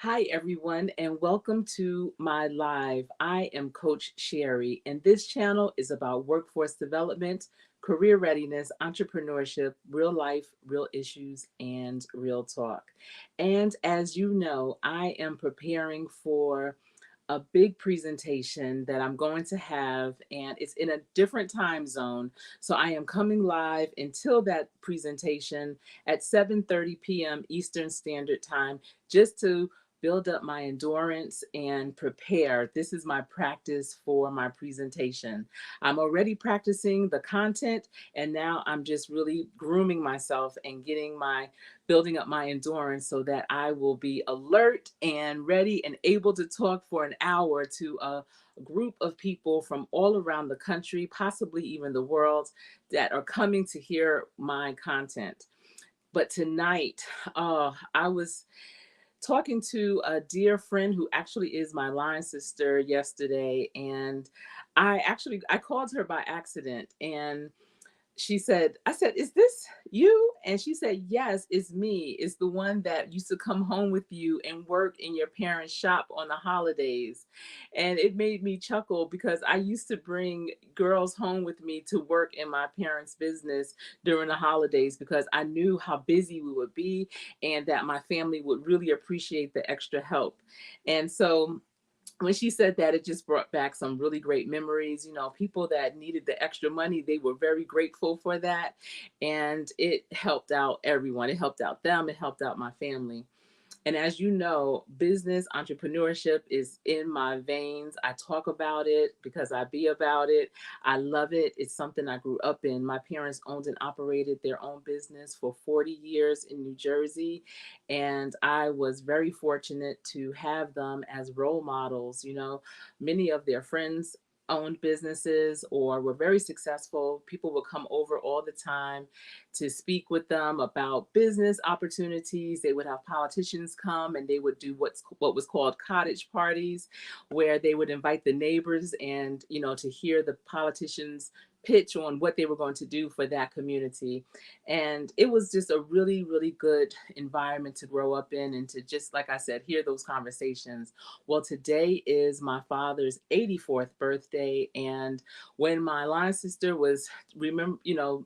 Hi, everyone, and welcome to my live. I am Coach Sherry, and this channel is about workforce development, career readiness, entrepreneurship, real life, real issues, and real talk. And as you know, I am preparing for a big presentation that I'm going to have, and it's in a different time zone. So I am coming live until that presentation at 7:30 p.m. Eastern Standard Time, just to build up my endurance and prepare. This is my practice for my presentation. I'm already practicing the content, and now I'm just really grooming myself and building up my endurance so that I will be alert and ready and able to talk for an hour to a group of people from all around the country, possibly even the world, that are coming to hear my content. But tonight, I was talking to a dear friend who actually is my line sister yesterday, and I called her by accident, and I said, "Is this you?" And she said, "Yes, it's me. It's the one that used to come home with you and work in your parents' shop on the holidays." And it made me chuckle because I used to bring girls home with me to work in my parents' business during the holidays because I knew how busy we would be and that my family would really appreciate the extra help. And so when she said that, it just brought back some really great memories. You know, people that needed the extra money, they were very grateful for that. And it helped out everyone. It helped out them, it helped out my family. And as you know, business entrepreneurship is in my veins. I talk about it because I be about it. I love it. It's something I grew up in. My parents owned and operated their own business for 40 years in New Jersey. And I was very fortunate to have them as role models. You know, many of their friends owned businesses or were very successful. People would come over all the time to speak with them about business opportunities. They would have politicians come and they would do what was called cottage parties, where they would invite the neighbors and, you know, to hear the politicians pitch on what they were going to do for that community. And it was just a really, really good environment to grow up in and to, just like I said, hear those conversations. Well, today is my father's 84th birthday. And when my line sister was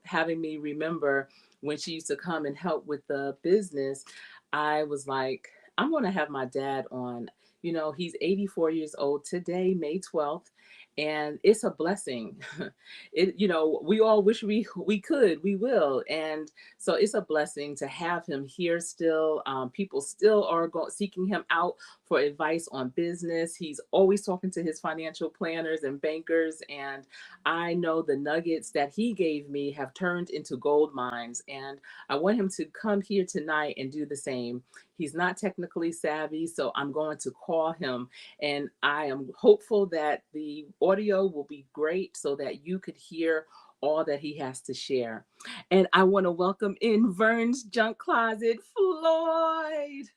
having me remember when she used to come and help with the business, I was like, I'm going to have my dad on. You know, he's 84 years old today, May 12th, and it's a blessing. We all wish we could, we will. And so it's a blessing to have him here still. People still are seeking him out for advice on business. He's always talking to his financial planners and bankers, and I know the nuggets that he gave me have turned into gold mines, and I want him to come here tonight and do the same. He's not technically savvy, so I'm going to call him, and I am hopeful that the audio will be great so that you could hear all that he has to share. And I want to welcome in Vern's Junk Closet, Floyd.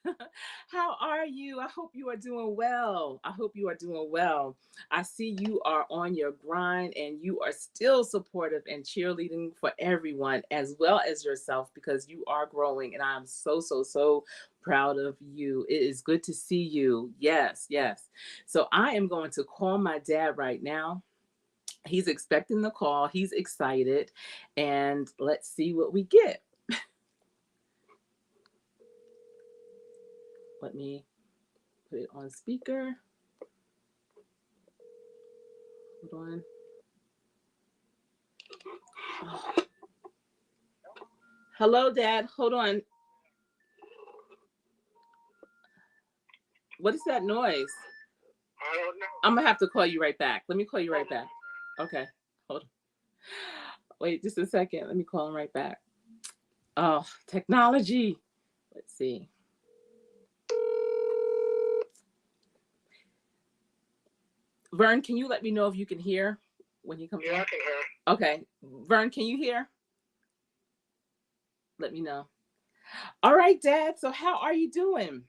How are you? I hope you are doing well. I hope you are doing well. I see you are on your grind and you are still supportive and cheerleading for everyone as well as yourself because you are growing. And I'm so, so, so proud of you. It is good to see you. Yes, yes. So I am going to call my dad right now. He's expecting the call. He's excited. And let's see what we get. Let me put it on speaker. Hold on. Oh. Hello, Dad. Hold on. What is that noise? I don't know. I'm gonna have to call you right back. Let me call you right back. Okay. Hold on. Wait just a second. Let me call him right back. Oh, technology. Let's see. Vern, can you let me know if you can hear when he comes Yeah, on? I can hear. Okay. Vern, can you hear? Let me know. All right, Dad. So how are you doing?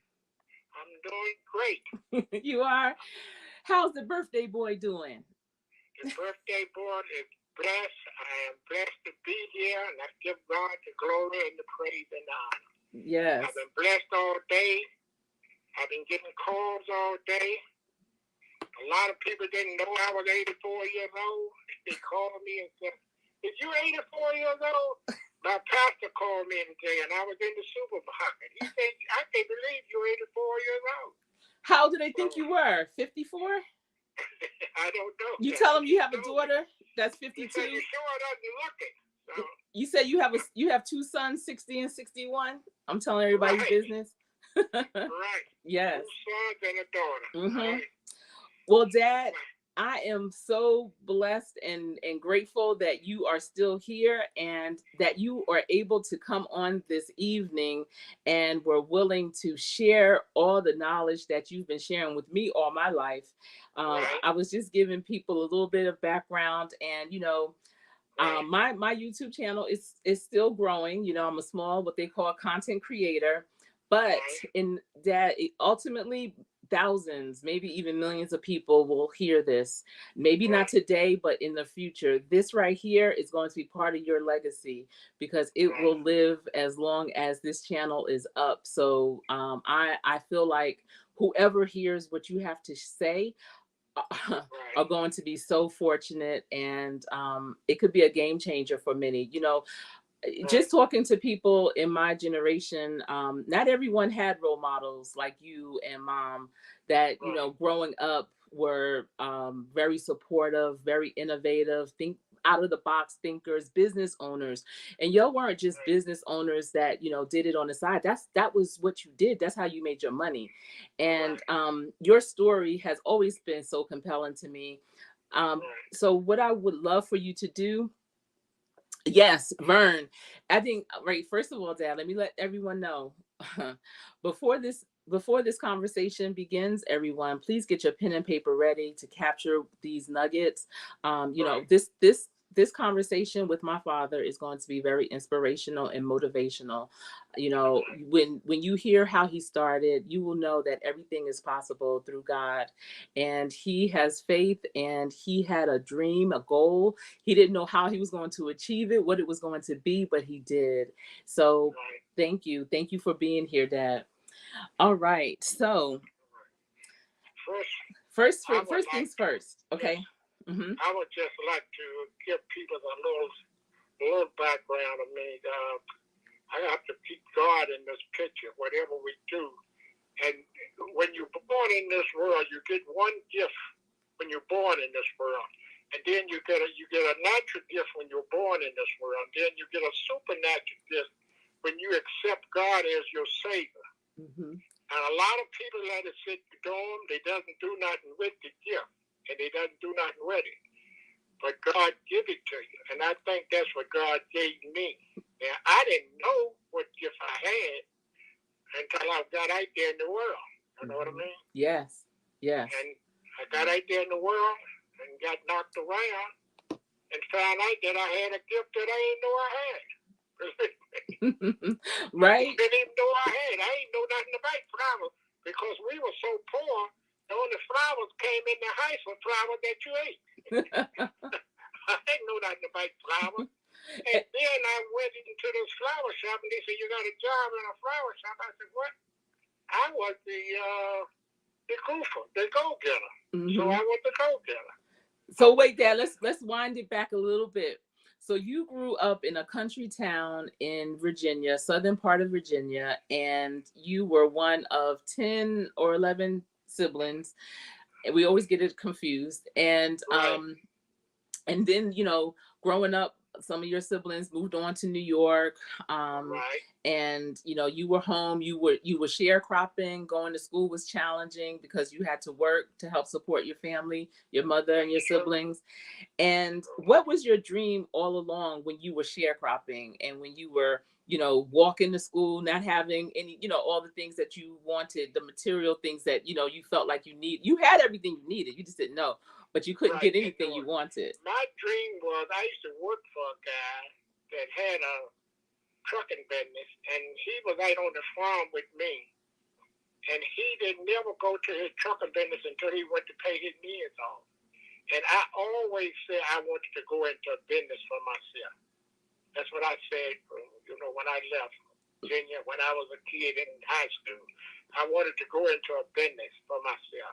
I'm doing great. You are? How's the birthday boy doing? The birthday boy is blessed. I am blessed to be here, and I give God the glory and the praise and the honor. Yes. I've been blessed all day. I've been getting calls all day. A lot of people didn't know I was 84 years old. They called me and said, "Is you 84 years old?" My pastor called me today, and I was in the supermarket. He said, "I can't believe you're 84 years old." How old do they So think you were? 54? I don't know. You That's tell what them he you have a told me. daughter that's He said, 52. "You sure doesn't look it." So, You said you have two sons, 60 and 61. I'm telling everybody's right, business. right. Yes. 2 sons and a daughter. Mm-hmm. Right. Well, Dad, I am so blessed and grateful that you are still here and that you are able to come on this evening and were willing to share all the knowledge that you've been sharing with me all my life. Right. I was just giving people a little bit of background, and Right. my YouTube channel is still growing. I'm a small, what they call, content creator, but Right. in that ultimately thousands, maybe even millions of people will hear this. Maybe not Right. today, but in the future. This right here is going to be part of your legacy because it Right. will live as long as this channel is up. So I feel like whoever hears what you have to say Right. are going to be so fortunate, and it could be a game changer for many. Right. Just talking to people in my generation, not everyone had role models like you and Mom that Right. growing up were very supportive, very innovative, think out of the box thinkers, business owners. And y'all weren't just Right. business owners that did it on the side. That was what you did. That's how you made your money. And Right. your story has always been so compelling to me. Right. So what I would love for you to do. Yes, Vern. I think, right, first of all, Dad, let me let everyone know. Before this conversation begins, everyone, please get your pen and paper ready to capture these nuggets. Right. This conversation with my father is going to be very inspirational and motivational. When you hear how he started, you will know that everything is possible through God, and he has faith, and he had a dream, a goal. He didn't know how he was going to achieve it, what it was going to be, but he did. So Right. thank you for being here, Dad. All right, so First, first I would first like things to first, just, okay. Mm-hmm. I would just like to give people a little background of me. I have to keep God in this picture, whatever we do. And when you're born in this world, you get one gift when you're born in this world, and then you get a natural gift when you're born in this world. Then you get a supernatural gift when you accept God as your Savior. Mm-hmm. And a lot of people let it sit dorm. They doesn't do nothing with the gift, and they doesn't do nothing with it. But God give it to you, and I think that's what God gave me. Now I didn't know what gift I had until I got out there in the world. You know what I Mm-hmm. mean? Yes. Yes. And I got out there in the world and got knocked around and found out that I had a gift that I didn't know I had. I Right. didn't even know I had. I didn't know nothing about flowers because we were so poor. The only flowers came in the house were flowers that you ate. I didn't know nothing about flowers. And then I went into this flower shop and they said, "You got a job in a flower shop." I said, "What?" I was the goofer, the go-getter. So Mm-hmm. I was the go-getter. I So was wait, Dad, the let's wind it back a little bit. So you grew up in a country town in Virginia, southern part of Virginia, and you were one of 10 or 11 siblings. And we always get it confused. right, And then growing up, some of your siblings moved on to New York, um, right, and you were home. You were sharecropping. Going to school was challenging because you had to work to help support your family, your mother and that's your true. siblings. And what was your dream all along when you were sharecropping and when you were walking to school, not having any, all the things that you wanted, the material things that you felt like you need? You had everything you needed, you just didn't know, but you couldn't Right. get And anything you wanted. my dream was I used to work for a guy that had a trucking business, and he was out on the farm with me. And he didn't never go to his trucking business until he went to pay his meals off. And I always said I wanted to go into a business for myself. That's what I said, when I left. Virginia, when I was a kid in high school. I wanted to go into a business for myself.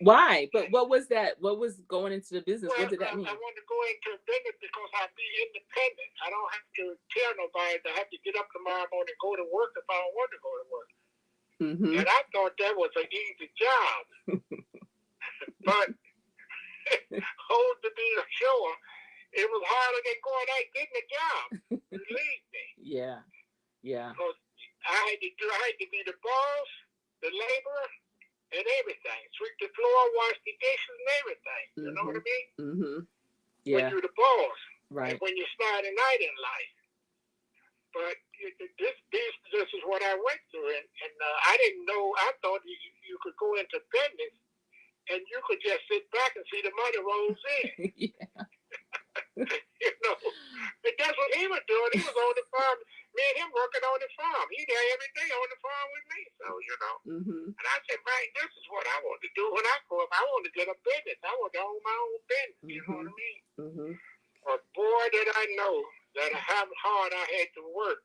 Why? But what was that? What was going into the business? Well, What did that I mean? want to go into a business because I'd be independent. I don't have to tell nobody to have to get up tomorrow morning and go to work if I don't want to go to work. Mm-hmm. And I thought that was an easy job. But hold to be sure, it was harder than going out getting a job. Believe me. Yeah. Yeah. Because I had to be the boss, the laborer, and everything. Sweep the floor, wash the dishes, and everything. You know what I mean? Mm-hmm. When Yeah. you're the boss, Right. and when you're starting out in life. But this is what I went through, and I didn't know. I thought you could go into business and you could just sit back and see the money rolls in. Yeah. You know, and that's what he was doing. He was on the farm. Me and him working on the farm. He there every day on the farm with me. So Mm-hmm. And I said, man, this is what I want to do when I grow up. I want to get a business. I want to own my own business. You know what I mean? Mm-hmm. But boy, did I know that how hard I had to work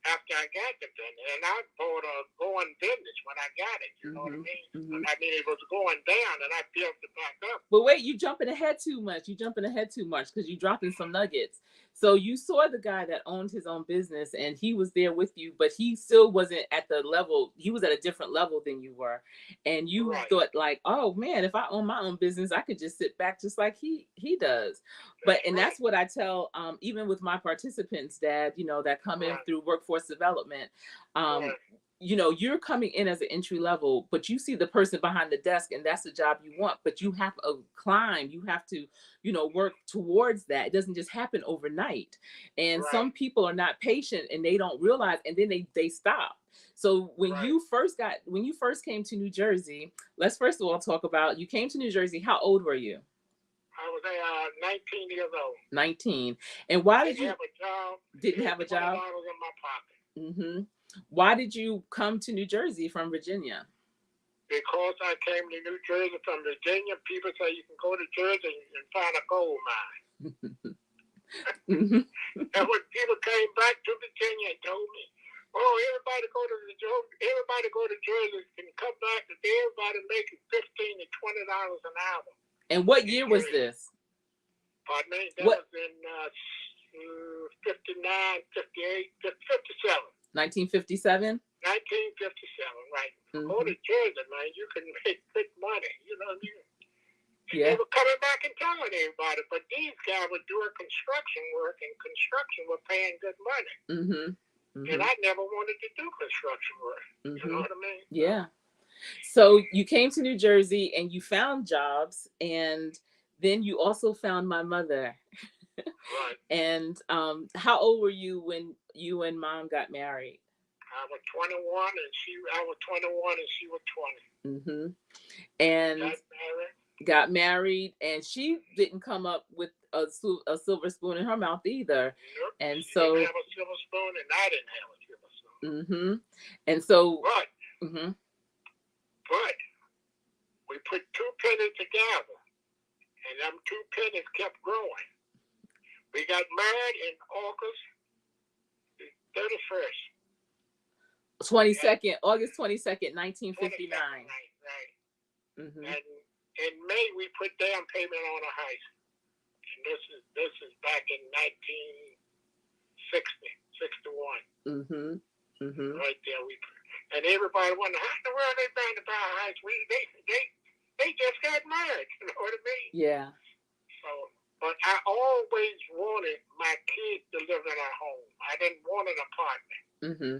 after I got the business. And I bought a going business when I got it. You know what I mean? Mm-hmm. I mean, it was going down, and I built it back up. But wait, you jumping ahead too much. You jumping ahead too much because you dropping some nuggets. So you saw the guy that owned his own business and he was there with you, but he still wasn't at the level. He was at a different level than you were. And you thought like, oh man, if I own my own business, I could just sit back just like he does. That's what I tell even with my participants, Dad, that come in through workforce development. You're coming in as an entry level, but you see the person behind the desk and that's the job you want, but you have to climb, you have to, work towards that. It doesn't just happen overnight. And some people are not patient and they don't realize, and then they stop. So when you first came to New Jersey, let's first of all talk about, you came to New Jersey. How old were you? I was 19 years old. 19. And why did you have a job? Didn't have a job? $20 in my pocket. Mm-hmm. Why did you come to New Jersey from Virginia? Because I came to New Jersey from Virginia. People say you can go to Jersey and find a gold mine. And when people came back to Virginia and told me, oh, everybody go to Jersey and come back and everybody making $15 to $20 an hour. And what year was this? Pardon me? That was in 59, 58, 57. 1957? 1957, right. Go to Jersey, man. You can make good money. You know what I mean? Yeah. They were coming back and telling everybody, but these guys were doing construction work, and construction were paying good money. And I never wanted to do construction work. You know what I mean? Yeah. So you came to New Jersey and you found jobs, and then you also found my mother. Right. And how old were you when you and Mom got married? I was 21 and she was 20. And got married, and she didn't come up with a silver spoon in her mouth either. Nope. And she so didn't have a silver spoon, and I didn't have a silver spoon. And so but we put two pennies together, and them two pennies kept growing. We got married in August 31st. August 22nd, 1959. Right. And in May we put down payment on a house. And this is back in 1961. Right there and everybody wondered how in the world they found to buy a house. They just got married, you know what I mean? Yeah. So but I always wanted my kids to live in a home. I didn't want an apartment.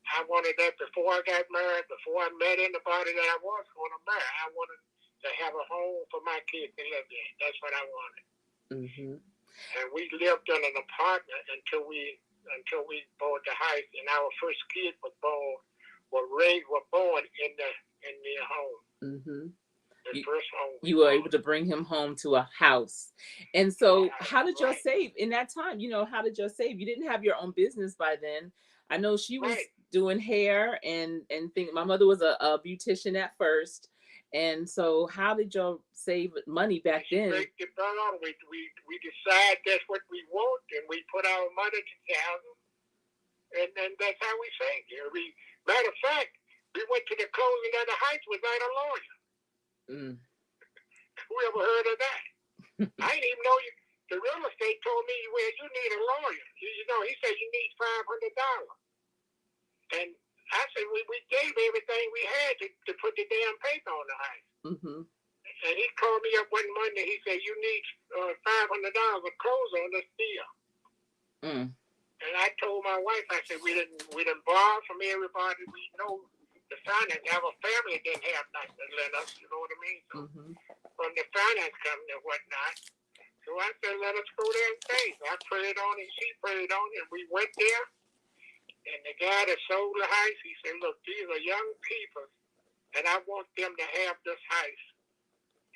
I wanted that before I got married, before I met anybody that I was going to marry. I wanted to have a home for my kids to live in. That's what I wanted. And we lived in an apartment until we bought the house. And our first kid was born in the home. You were able to bring him home to a house. And so how did y'all save in that time? How did y'all save? You didn't have your own business by then. I know she was doing hair and things. My mother was a beautician at first. And so how did y'all save money back then? We decide that's what we want, and we put our money together, and that's how we say it. Matter of fact, we went to the closing of the house without a lawyer. Mm. Who ever heard of that? I didn't even know you. The real estate told me, well, you need a lawyer. He said you need $500. And I said, we gave everything we had to put the damn paper on the house. Mm-hmm. And he called me up one Monday. He said, you need $500 to close on this deal. Mm. And I told my wife, I said, we didn't borrow from everybody. We know the finance. Our family didn't have nothing to lend us, you know what I mean? So Mm-hmm. from the finance company and whatnot. So I said, let us go there and pay. I prayed on it, she prayed on it, and we went there. And the guy that sold the house, he said, look, these are young people, and I want them to have this house.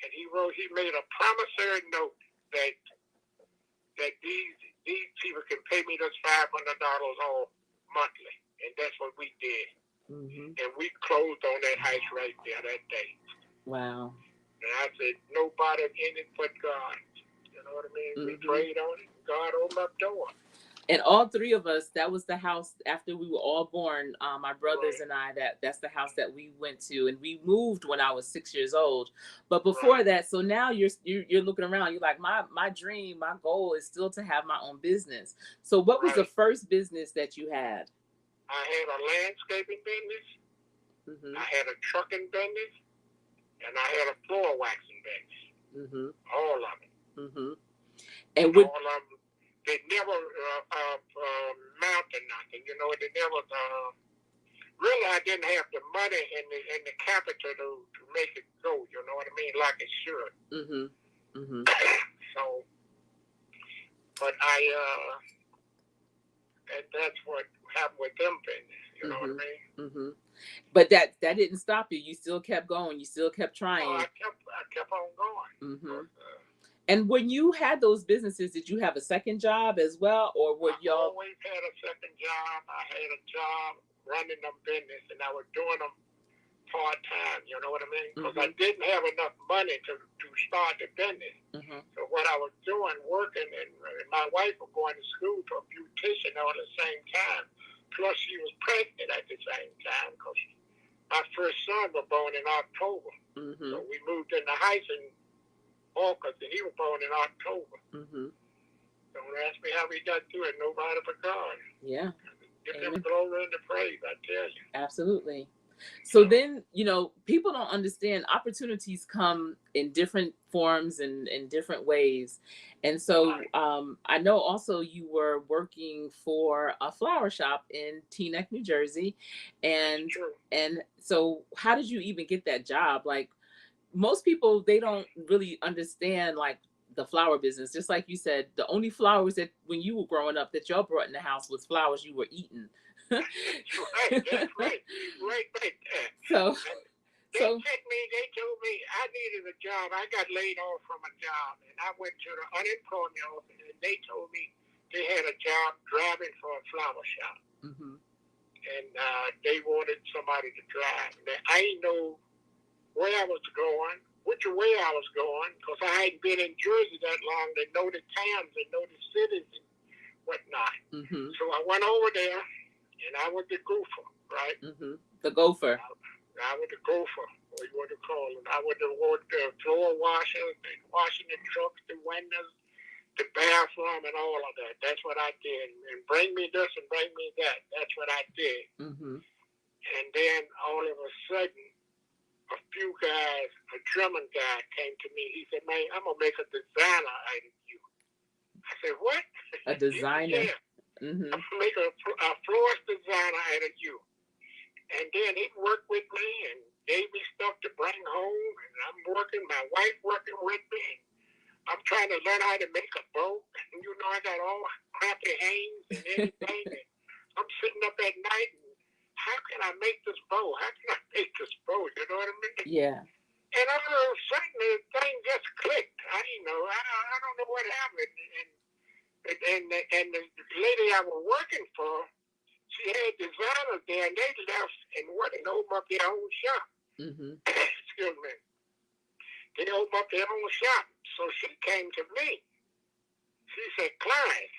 And he made a promissory note that these people can pay me this $500 all monthly. And that's what we did. Mm-hmm. And we closed on that house right there that day. Wow. And I said, nobody in it but God. You know what I mean? Mm-hmm. We prayed on it. God opened up doors. And all three of us, that was the house after we were all born. My brothers Right. and I, that's the house that we went to, and we moved when I was 6 years old. But before that, so now you're looking around. You're like, my dream, my goal is still to have my own business. So what was the first business that you had? I had a landscaping business. Mm-hmm. I had a trucking business, and I had a floor waxing business. Mm-hmm. All of them. Mm-hmm. And all of them. They never mounted nothing. They never. Really, I didn't have the money and the capital to make it go. You know what I mean? Like it should. Mm-hmm. Mm-hmm. So, but and that's what happened with them business. You know what I mean? Mm-hmm. But that didn't stop you. You still kept going. You still kept trying. Oh, I kept on going. Mm-hmm. And when you had those businesses, did you have a second job as well, or were y'all? I always had a second job. I had a job running them business, and I was doing them part time. You know what I mean? Because I didn't have enough money to start the business. Mm-hmm. So what I was doing, working, and my wife was going to school for a beautician all at the same time. Plus, she was pregnant at the same time because my first son was born in October. Mm-hmm. So we moved in the house in August, and he was born in October. Mm-hmm. Don't ask me how we got through it. Nobody but God. Yeah. Give him glory and the praise, I tell you. Absolutely. So then, people don't understand opportunities come in different forms and in different ways. And so I know also you were working for a flower shop in Teaneck, New Jersey. And so how did you even get that job? Like, most people, they don't really understand like the flower business. Just like you said, the only flowers that when you were growing up that y'all brought in the house was flowers you were eating. That's right. So they told me I needed a job. I got laid off from a job, and I went to the unemployment office, and they told me they had a job driving for a flower shop. Mm-hmm. And they wanted somebody to drive. Now, I didn't know where I was going, which way I was going, because I hadn't been in Jersey that long to know the towns and know the cities and whatnot. Mm-hmm. So I went over there, and I was the gopher, right? Mm-hmm. The gopher. I was the gopher, or you want to call it. I was the floor washer, washing the trucks, the windows, the bathroom, and all of that. That's what I did. And bring me this and bring me that. That's what I did. Mm-hmm. And then all of a sudden, a few guys, a German guy came to me. He said, man, I'm going to make a designer out of you. I said, what? A designer? Yeah. Mm-hmm. I'm going to make a florist designer out of you. And then he worked with me and gave me stuff to bring home. And I'm working, my wife working with me. I'm trying to learn how to make a bow. And I got all crappy hands and everything. And I'm sitting up at night and how can I make this bow? How can I make this bow? You know what I mean? Yeah. And all of a sudden, the thing just clicked. I don't know what happened. And the lady I was working for, she had designers there, and they left and wanted to open up their own shop. Mm-hmm. Excuse me. They opened up their own shop. So she came to me. She said, Clyde,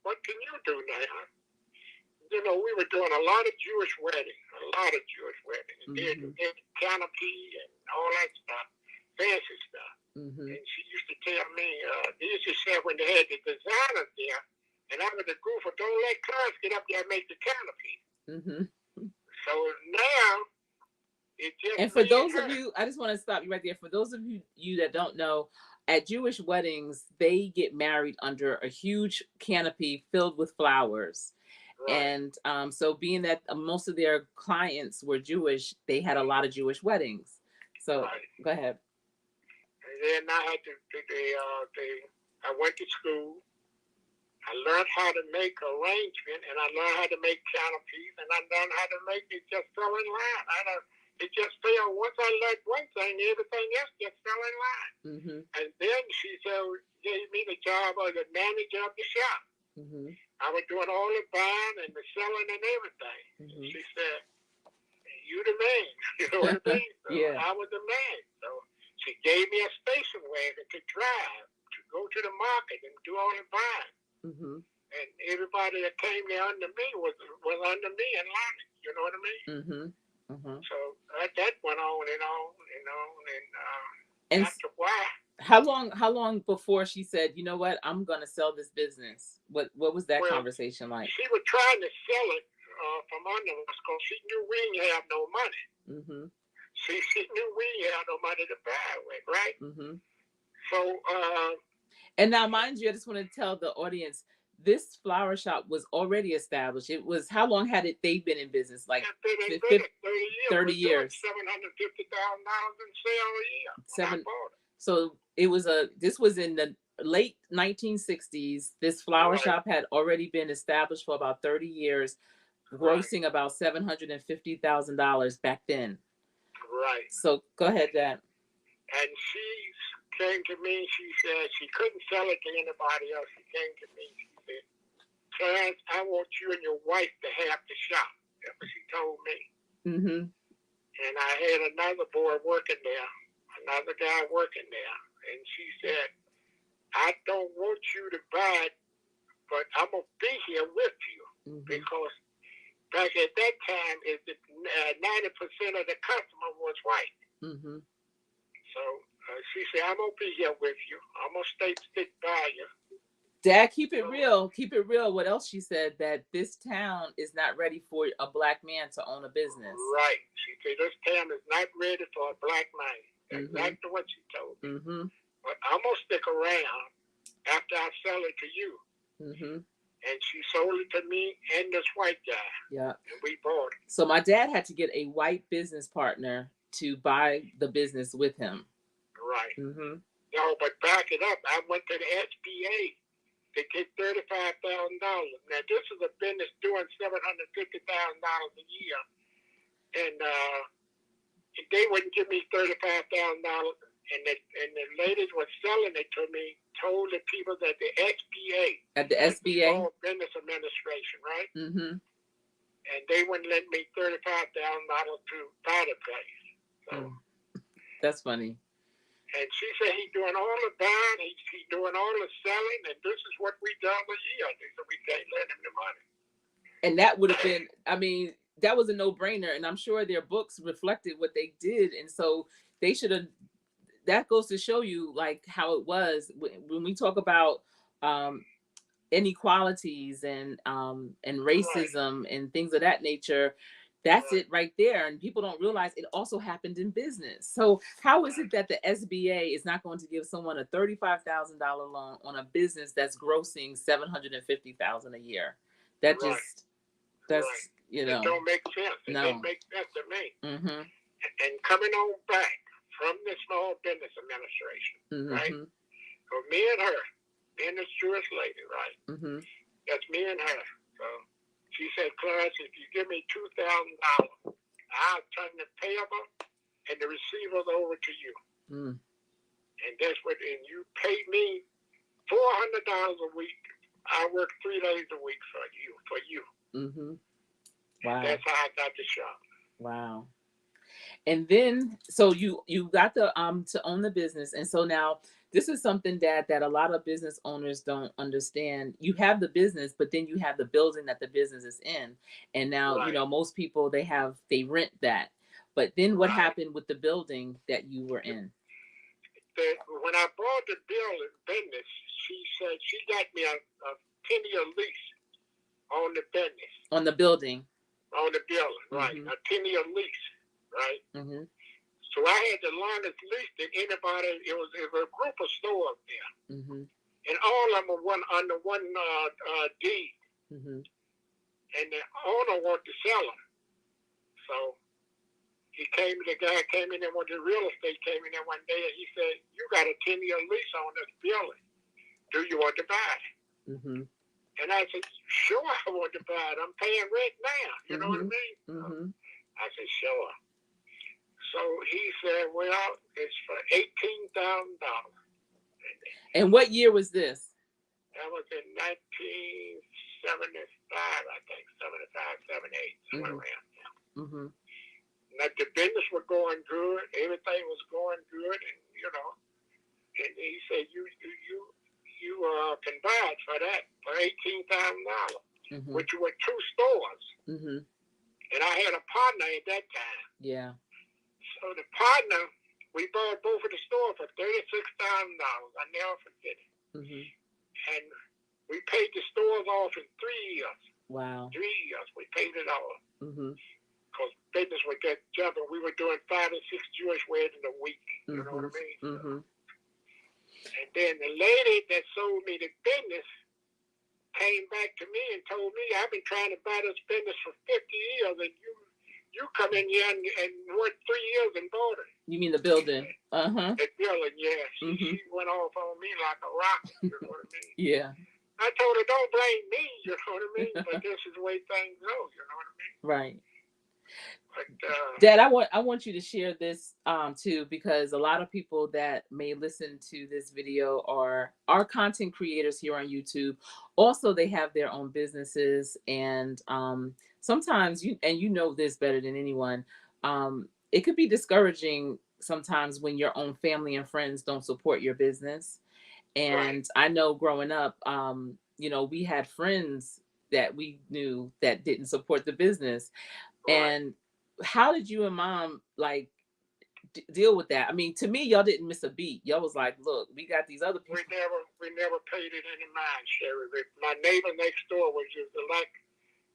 what can you do now? we were doing a lot of Jewish weddings, and Mm-hmm. did canopy and all that stuff, fancy stuff. Mm-hmm. And she used to tell me, they used to say when they had the designers there, and I was the goof, don't let cars get up there and make the canopy. Mm-hmm. So now it's just And for me and those of her. you, I just want to stop you right there. For those of you that don't know, at Jewish weddings, they get married under a huge canopy filled with flowers. Right, And so, being that most of their clients were Jewish, they had a lot of Jewish weddings. So, right. go ahead. And then I had to, I went to school. I learned how to make arrangement, and I learned how to make canopies, and I learned how to make it just fell in line. It just fell. Once I learned one thing, everything else just fell in line. Mm-hmm. And then she gave me the job of the manager of the shop. Mm-hmm. I was doing all the buying and the selling and everything. Mm-hmm. She said, "You the man." You know what I mean? So Yeah. I was the man. So she gave me a station wagon to drive to go to the market and do all the buying. Mm-hmm. And everybody that came there under me was under me and line. You know what I mean? Mm-hmm. Mm-hmm. So that went on and on and on. And And after a while, how long before she said, you know what, I'm gonna sell this business? What was that well, conversation like? she was trying to sell it from under us because she knew we didn't have no money. Mm-hmm. She knew we didn't have no money to buy with, right? Mm-hmm. So, And now, mind you, I just want to tell the audience, this flower shop was already established. It was, how long had they been in business? Like they been at 30 years. 30 We're doing years. $750,000 in sales a year. Seven. I bought it. So this was in the late 1960s. This flower Right, shop had already been established for about 30 years, right, grossing about $750,000 back then. right. So go ahead, Dad. And she came to me. She said she couldn't sell it to anybody else. She came to me. She said, "Clarence, I want you and your wife to have the shop." That's what she told me. Mm-hmm. And I had another boy working there, another guy working there. And she said, "I don't want you to buy it, but I'm going to be here with you." Mm-hmm. Because back at that time, 90% of the customer was white. Mm-hmm. So she said, "I'm going to be here with you. I'm going to stick by you." Dad, keep it real. Keep it real. What else she said? That this town is not ready for a black man to own a business. Right. She said, "This town is not ready for a black man." That's Mm-hmm. exactly what she told me. Mm-hmm. But I'm going to stick around after I sell it to you. Mm-hmm. And she sold it to me and this white guy. Yeah. And we bought it. So my dad had to get a white business partner to buy the business with him. Right. Mm-hmm. No, but back it up. I went to the SBA to get $35,000. Now, this is a business doing $750,000 a year. And they wouldn't give me $35,000. And the ladies were selling it to me, told the people that the SBA, at the SBA, Small Business Administration, right? Mm-hmm. And they wouldn't let me $35,000 to buy the place. So, that's funny. And she said he's doing all the buying, he's doing all the selling, and this is what we done a year. They said we can't lend him the money. And that would have been, I mean, that was a no-brainer, and I'm sure their books reflected what they did, and so they should have. That goes to show you like how it was when we talk about inequalities and racism, right, and things of that nature. That's right, it right there, and people don't realize it also happened in business. So how is it that the SBA is not going to give someone a $35,000 loan on a business that's grossing $750,000 a year? That right, just that's right. You know, it don't make sense. It no, didn't make sense to me. Mm-hmm. And coming on back from the Small Business Administration, Mm-hmm. right? So me and her, being this Jewish lady, right? Mm-hmm. That's me and her. So she said, "Clarence, if you give me $2,000, I'll turn the payable and the receivables over to you. Mm. And that's what, and you pay me $400 a week. I work 3 days a week for you." Mm-hmm. Wow. And that's how I got the shop. Wow. And then, so you got the to own the business, and so now This is something, Dad, that a lot of business owners don't understand. You have the business, but then you have the building that the business is in. And now, Right, most people, they rent that. But then what right. happened with the building that you were in? When I bought the business, she said she got me a 10-year lease on the business, On the building. on the building, right? Mm-hmm. A 10-year lease, right? Mm-hmm. So I had the longest lease that anybody. It was a group of stores there, Mm-hmm. and all of them were under one deed, Mm-hmm. and the owner wanted to sell them. So the guy came in there, one of the real estate came in there one day, and he said, "You got a 10-year lease on this building. Do you want to buy it?" Mm-hmm. And I said, "Sure, I want to buy it. I'm paying rent now. You know what I mean?" Mm-hmm. I said, "Sure." So he said, "Well, it's for $18,000." And what year was this? That was in 1975, I think, 75, 78, somewhere Mm-hmm. around there. Mm-hmm. Now, the business was going good. Everything was going good, and and he said, "You can buy it for that for $18,000, Mm-hmm. which were two stores." Mm-hmm. And I had a partner at that time. Yeah. So the partner, we bought both of the stores for $36,000. I never forget it. Mm-hmm. And we paid the stores off in 3 years. Wow. 3 years, we paid it off. Mm-hmm. Because business would get jumping. We were doing 5 and 6 Jewish weddings a week. You know what I mean? Mm-hmm. And then the lady that sold me the business came back to me and told me, "I've been trying to buy this business for 50 years, and you come in here and worked 3 years and bought it." You mean the building? Uh-huh. The building, yeah. She went off on me like a rocket. You know what I mean? Yeah. I told her, "Don't blame me." You know what I mean? But this is the way things go. You know what I mean? Right. But Dad, I want you to share this too, because a lot of people that may listen to this video are content creators here on YouTube. Also, they have their own businesses, and sometimes you know this better than anyone. It could be discouraging sometimes when your own family and friends don't support your business. right, And I know growing up, we had friends that we knew that didn't support the business. right. And how did you and mom deal with that? I mean, to me, y'all didn't miss a beat. Y'all was like, "Look, we got these other people." We never paid it any mind, Sherry. My neighbor next door was just like,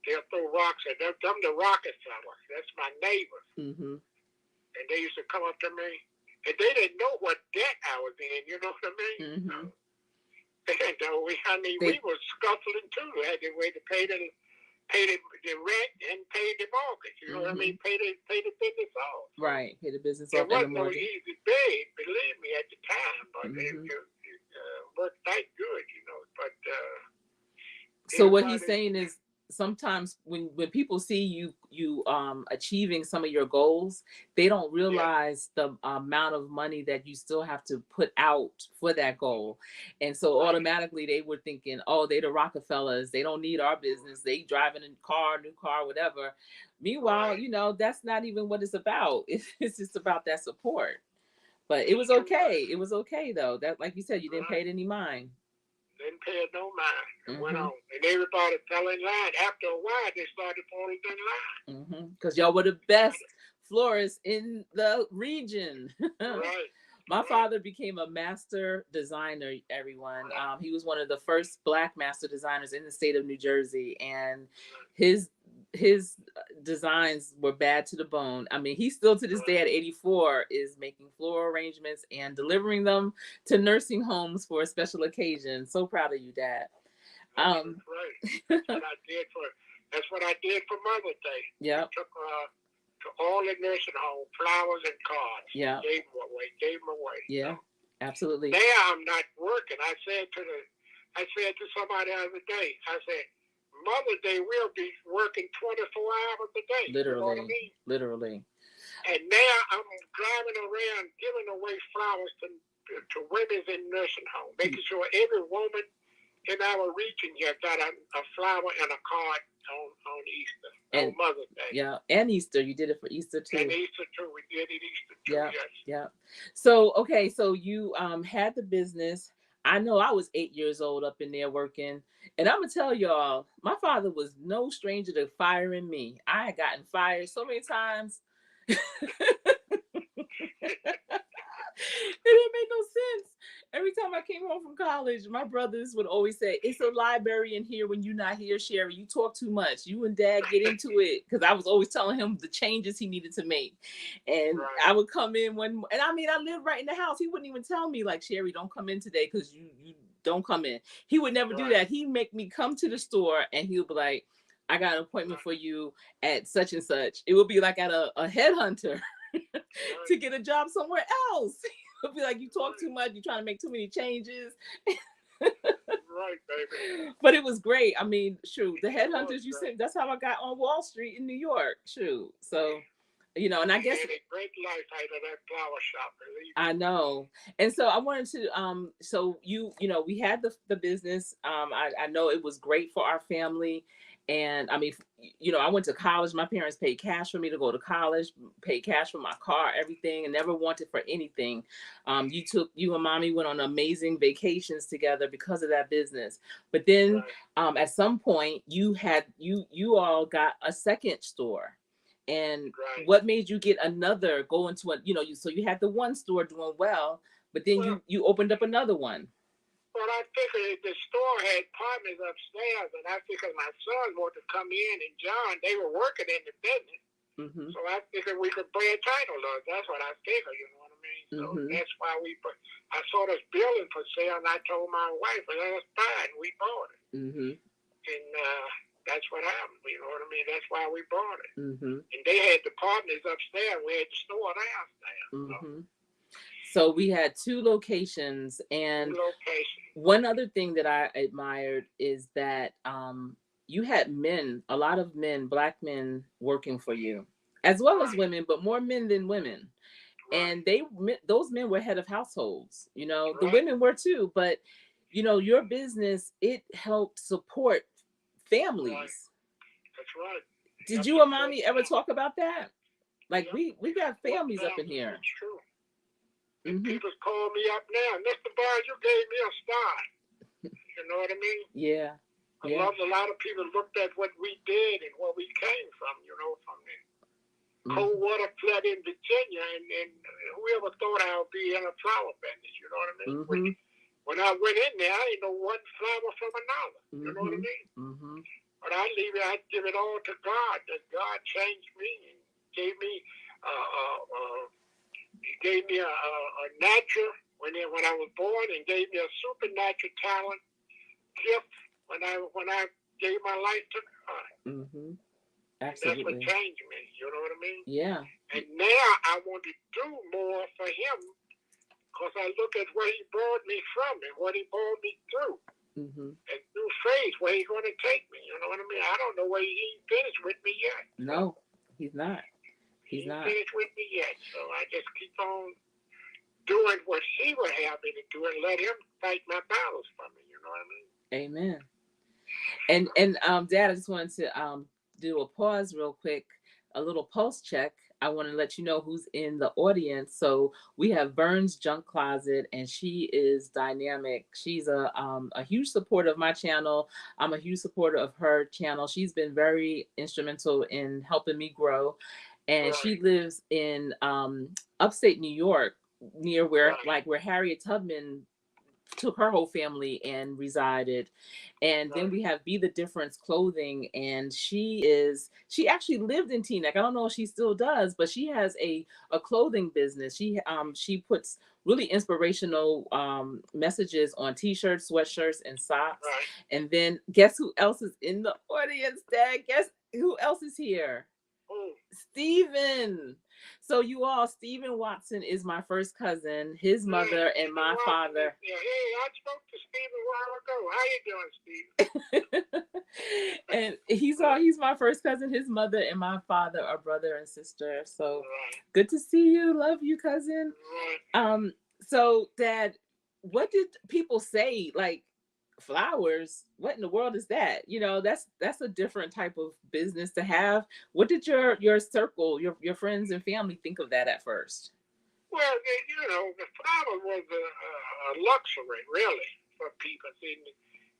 they'll throw rocks at them. Them the Rockefellers. That's my neighbors. Mm-hmm. And they used to come up to me, and they didn't know what debt I was in. You know what I mean? Mm-hmm. They didn't know. We were scuffling too. We had to wait to pay the rent and pay the mortgage. You know what I mean? Pay the business off. Right. Pay the business It off and the wasn't no mortgage. easy pay, believe me, at the time, but it worked that good, But So what he's saying is sometimes when people see you achieving some of your goals, they don't realize the amount of money that you still have to put out for that goal. And so automatically they were thinking, "Oh, they the Rockefellers, they don't need our business, they driving a car, new car, whatever." Meanwhile, that's not even what it's about. It's just about that support. But it was okay. It was okay though. That, like you said, you didn't pay it any mind. Didn't pay it no mind. It went on. And everybody fell in line. After a while, they started falling in line. Because y'all were the best florists in the region. Right. My father became a master designer, everyone. He was one of the first Black master designers in the state of New Jersey. And his designs were bad to the bone. I mean, he still to this day at 84 is making floral arrangements and delivering them to nursing homes for a special occasion. So proud of you, Dad. That's right. That's what I did for Mother's Day. Yeah. Took to all the nursing homes, flowers and cards. Yeah. Gave them away. Yeah. Absolutely. Now I'm not working. I said to somebody the other day, I said, Mother's Day we'll be working 24 hours a day. Literally. You know what I mean? Literally. And now I'm driving around giving away flowers to women in nursing homes, making sure every woman in our region here got a flower and a card on Easter, And on Mother's Day. yeah, and Easter. You did it for Easter too. And Easter too. We did it Easter too, Yeah, yes. yeah. So okay, so you had the business. I know I was 8 years old up in there working, and I'm gonna tell y'all, my father was no stranger to firing me. I had gotten fired so many times. It didn't make no sense. Every time I came home from college, my brothers would always say, "It's a library in here when you're not here, Sherry. You talk too much. You and Dad get into it." Because I was always telling him the changes he needed to make. And Right. I would come in and I mean, I lived right in the house. He wouldn't even tell me, like, "Sherry, don't come in today because you don't come in." He would never do Right. that. He'd make me come to the store and he would be like, "I got an appointment for you at such and such." It would be like at a headhunter to get a job somewhere else. It'll be like, "You talk too much, you're trying to make too many changes." Right, baby. But it was great. I mean, shoot, the It was headhunters you great. said, that's how I got on Wall Street in New York. Shoot. So, and I He guess had a great life out of that flower shop, believe me. I know. And so I wanted to so we had the business. I know it was great for our family. And I mean, I went to college. My parents paid cash for me to go to college, paid cash for my car, everything, and never wanted for anything. You and mommy went on amazing vacations together because of that business. But then Right. at some point you all got a second store. And Right. what made you get another, go into so you had the one store doing well, but then Well, you opened up another one. well, I figured the store had partners upstairs, and I figured my son wanted to come in, and John, they were working in the business. Mm-hmm. So I figured we could buy a title on. That's what I figured, you know what I mean? So Mm-hmm. that's why I saw this building for sale, and I told my wife, well, that's fine. We bought it. Mm-hmm. And that's what happened, you know what I mean? That's why we bought it. Mm-hmm. And they had the partners upstairs. We had the store downstairs. Mm-hmm. So we had two locations, and Location. one other thing that I admired is that you had a lot of men, black men working for you, as well as women, but more men than women. And those men were head of households. The women were too, but your business, it helped support families. Right. That's right. Did you and mommy ever talk about that? Like, we got families up in here. It's true. And people call me up now, Mr. Barnes, you gave me a start. You know what I mean? Yeah. I love a lot of people looked at what we did and where we came from, from the cold water flood in Virginia, and whoever thought I would be in a flower business, you know what I mean? Mm-hmm. When I went in there, I didn't know one flower from another, you know what I mean? Mm-hmm. But I give it all to God, that God changed me and gave me he gave me a natural when I was born, and gave me a supernatural talent gift when I gave my life to God. Mm-hmm. Absolutely. That's what changed me. You know what I mean? Yeah. And now I want to do more for him because I look at where he brought me from and what he brought me through. Mm-hmm. And through faith, where he's going to take me. You know what I mean? I don't know where he ain't finished with me yet. No, he's not. He's not finished with me yet. So I just keep on doing what he would have me to do and let him fight my battles for me. You know what I mean? Amen. And Dad, I just wanted to do a pause real quick, a little pulse check. I want to let you know who's in the audience. So we have Burns Junk Closet, and she is dynamic. She's a huge supporter of my channel. I'm a huge supporter of her channel. She's been very instrumental in helping me grow, and she lives in upstate New York, near where Harriet Tubman took her whole family and resided. And then we have Be the Difference Clothing, and she actually lived in Teaneck. I don't know if she still does, but she has a clothing business. She puts really inspirational messages on t-shirts, sweatshirts, and socks. And then guess who else is in the audience, Dad? Guess who else is here? Stephen. So you all, Stephen Watson is my first cousin, his mother and my father. Yeah, hey, I spoke to Stephen a while ago. How you doing, And Stephen? he's my first cousin. His mother and my father are brother and sister. So good to see you. Love you, cousin. So Dad, what did people say? Like, flowers, what in the world is that? That's a different type of business to have. What did your circle, your friends and family think of that at first? Well, the flower was a luxury, really, for people.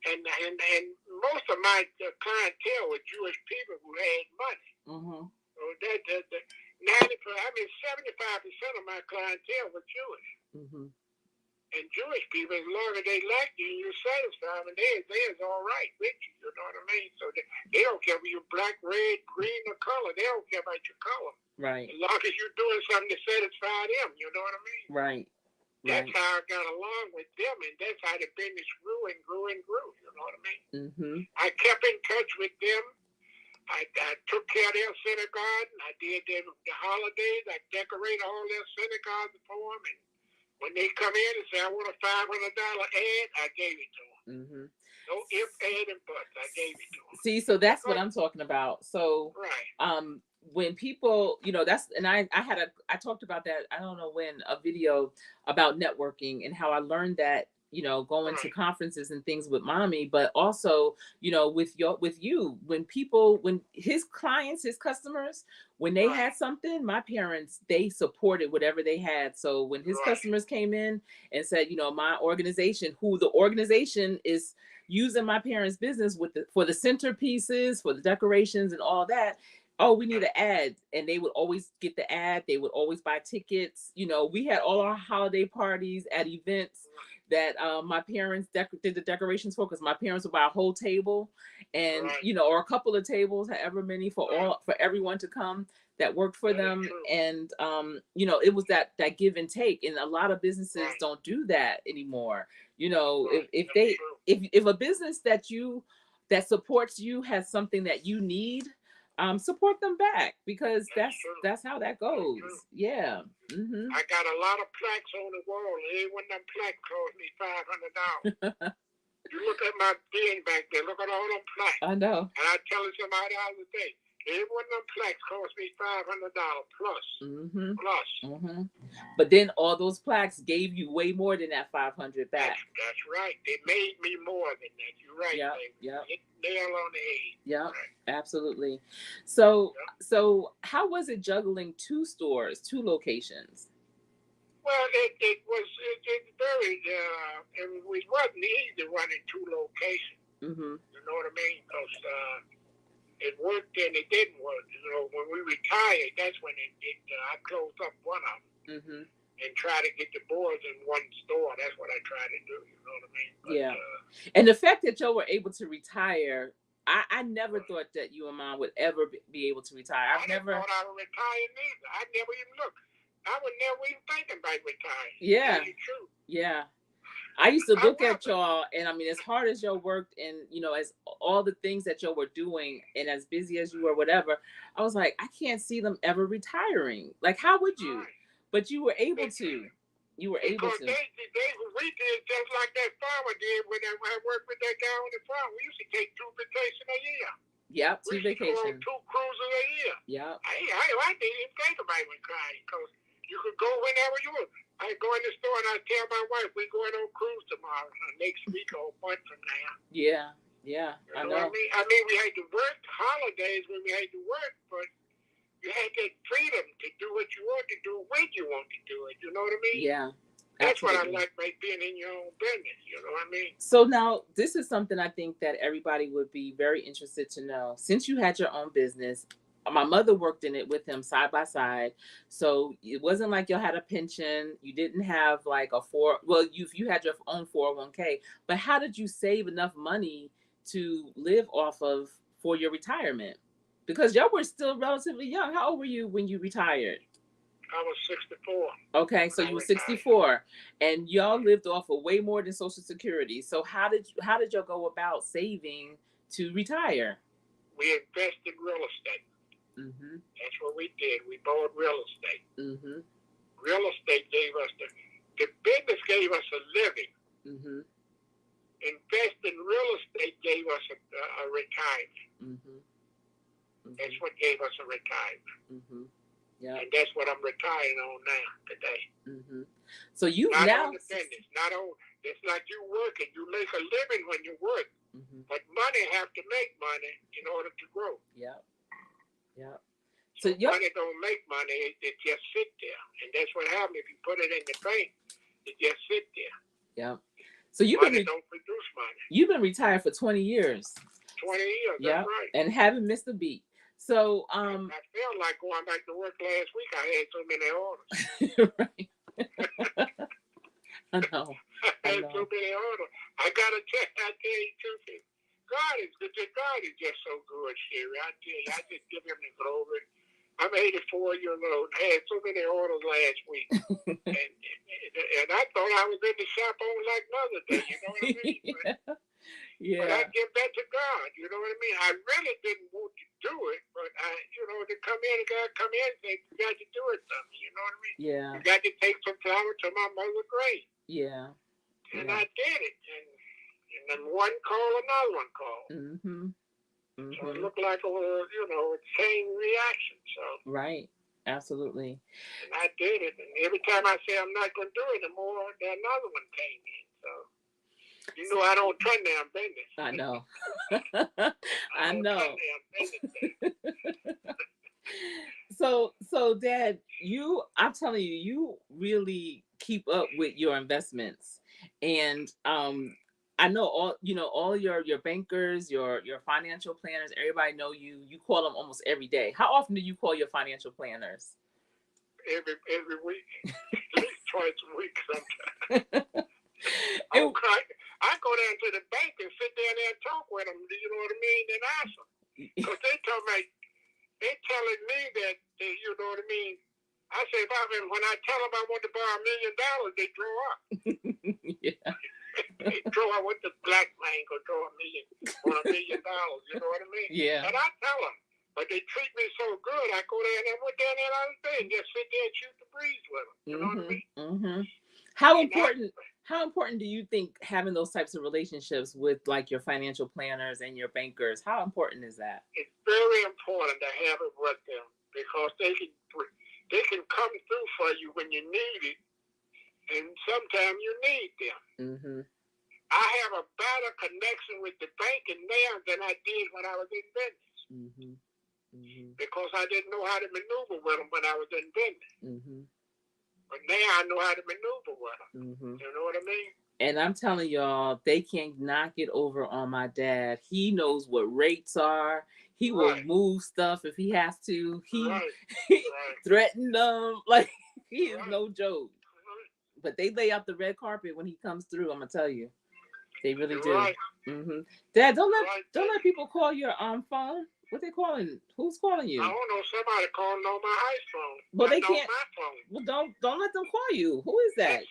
And most of my clientele were Jewish people who had money. Mm-hmm. So that 75% of my clientele were Jewish. Mm-hmm. And Jewish people, as long as they like you, you're satisfied, and they's all right with you. You know what I mean? So they don't care if you're black, red, green, or color. They don't care about your color. Right. As long as you're doing something to satisfy them. You know what I mean? Right. That's how I got along with them, and that's how the business grew and grew and grew. You know what I mean? Mm-hmm. I kept in touch with them. I took care of their synagogue. I did the holidays. I decorated all their synagogues for them. And when they come in and say, I want a $500 ad, I gave it to them. Mm-hmm. No ifs, ands, and buts. I gave it to them. See, so that's what I'm talking about. So, right. When people, I talked about that, I don't know when, a video about networking and how I learned that, going to conferences and things with mommy, but also, with you, when his clients, his customers, when they had something, my parents, they supported whatever they had. So when his customers came in and said, my organization, who the organization is using my parents' business for the centerpieces, for the decorations and all that. Oh, we need an ad. And they would always get the ad. They would always buy tickets. We had all our holiday parties at events that my parents did the decorations for, because my parents would buy a whole table and, or a couple of tables, however many, for everyone to come that worked for them. And, it was that give and take. And a lot of businesses don't do that anymore. If a business that supports you has something that you need, support them back, because that's how that goes. Yeah. Mm-hmm. I got a lot of plaques on the wall. Every one of them plaques cost me $500. You look at my bin back there. Look at all them plaques. I know. And I tell somebody the other day, every one of them plaques cost me $500 plus. Mm-hmm. Plus. Mm-hmm. But then all those plaques gave you way more than that 500 back. That's right. They made me more than that. You're right. Yeah. Hit nail on the head. Yeah. Right. Absolutely. So how was it juggling two stores, two locations? Well, it was very it wasn't easy running two locations. Mm-hmm. You know what I mean? Because it worked and it didn't work. When we retired, that's when I closed up one of them. Mm-hmm. And try to get the boys in one store. That's what I try to do. You know what I mean? But, yeah. And the fact that y'all were able to retire, I never thought that you and Mom would ever be able to retire. I never thought I would retire neither. I never even looked. I was never even thinking about retiring. Yeah. True. Yeah. I used to look at y'all, and I mean, as hard as y'all worked, and as all the things that y'all were doing, and as busy as you were, whatever, I was like, I can't see them ever retiring. Like, how would you? Right. But you were able to. You were able to. We did just like that farmer did when I worked with that guy on the farm. We used to take 2 vacations a year. Yep, 2 vacations. 2 cruises a year. Yep. I didn't even think about retiring, because you could go whenever you want. I go in the store and I tell my wife, we're going on cruise tomorrow, next week or a month from now. Yeah. I know. I mean, we had to work holidays when we had to work, but you had that freedom to do what you want to do when you want to do it. You know what I mean? Yeah. That's what I like about being in your own business. You know what I mean? So now, this is something I think that everybody would be very interested to know. Since you had your own business, my mother worked in it with him side by side. So it wasn't like y'all had a pension. You didn't have like you had your own 401k. But how did you save enough money to live off of for your retirement? Because y'all were still relatively young. How old were you when you retired? I was 64. Okay, so you were 64, and y'all lived off of way more than Social Security. So how did y'all go about saving to retire? We invested in real estate. Mm-hmm. That's what we did. We bought real estate. Mm-hmm. Real estate gave us the business gave us a living. Mm-hmm. Invest in real estate gave us a retirement. Mm-hmm. That's what gave us a retirement. Mm-hmm. Yeah. And that's what I'm retiring on now today. Mm-hmm. So you not now on the business, not It's like you working. You make a living when you work, but money have to make money in order to grow. Yep. Yep. So money don't make money. It just sit there, and that's what happens if you put it in the bank. It just sit there. Yep. So money don't produce money. You've been retired for 20 years. 20 years. That's right. And haven't missed a beat. So I felt like going back to work last week. I had so many orders. Right. I know. I had so many orders. I gotta tell you two things. God is just so good, Sherry. I tell you, I just give him the glory. I'm 84 years old. I had so many orders last week, and I thought I was in the shop on like another day. You know what I mean? Yeah. But I give that to God. You know what I mean? I really didn't want to do it, but to come in and say, you got to do it something. You know what I mean? Yeah. You got to take some time to my mother's grave. Yeah. And I did it, and then one call, another one call. So it looked like a chain reaction. So right, absolutely. And I did it, and every time I say I'm not going to do it anymore, then another one came in. So I don't turn down business. I know. I know. So, Dad, I'm telling you, you really keep up with your investments, and I know all your bankers, your financial planners, everybody know you. You call them almost every day. How often do you call your financial planners? Every week, at least twice a week sometimes. I go down to the bank and sit down there and talk with them. You know what I mean? And ask them because they're telling me that you know what I mean. I say when I tell them I want to borrow $1 million, they draw up. Yeah. They draw out what the black man could draw $1 million. You know what I mean? Yeah. And I tell them, but they treat me so good. I go there and I went down there the other day and just sit there and shoot the breeze with them. You know what I mean? How important do you think having those types of relationships with like your financial planners and your bankers? How important is that? It's very important to have it with them because they can come through for you when you need it, and sometimes you need them. I have a better connection with the banking now than I did when I was in business. Because I didn't know how to maneuver with them when I was in business. But now I know how to maneuver with them. You know what I mean? And I'm telling y'all, they can't knock it over on my dad. He knows what rates are. He will move stuff if he has to. He threatened them. Like, he is no joke. But they lay out the red carpet when he comes through, I'm going to tell you. They really do. Dad, don't let people call your phone. What they calling? Who's calling you? I don't know. Somebody calling on my house phone. Well, they can't. My phone. Well, don't let them call you. Who is that?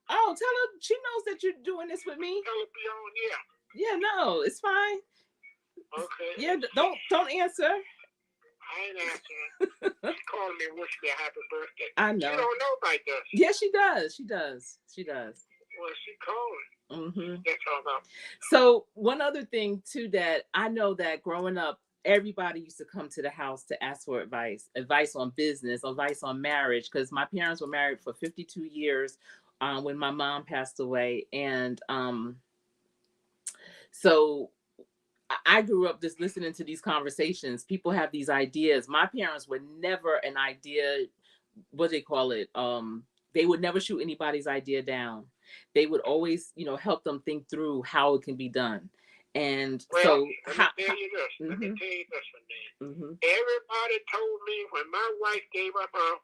Oh, tell her she knows that you're doing this with me. Tell her be on here. Yeah, no, it's fine. Okay. Yeah, don't answer. I ain't answering. She's calling me and wishing me a happy birthday. I know. She don't know about this. Yeah, she does. Well, she calling. That's all about. So one other thing too, that I know that growing up, everybody used to come to the house to ask for advice on business, advice on marriage, because my parents were married for 52 years when my mom passed away. And so I grew up just listening to these conversations. People have these ideas. My parents were never an idea, what they call it? They would never shoot anybody's idea down. They would always, help them think through how it can be done. And let me tell you this. Let me tell you this one, man. Everybody told me when my wife gave up a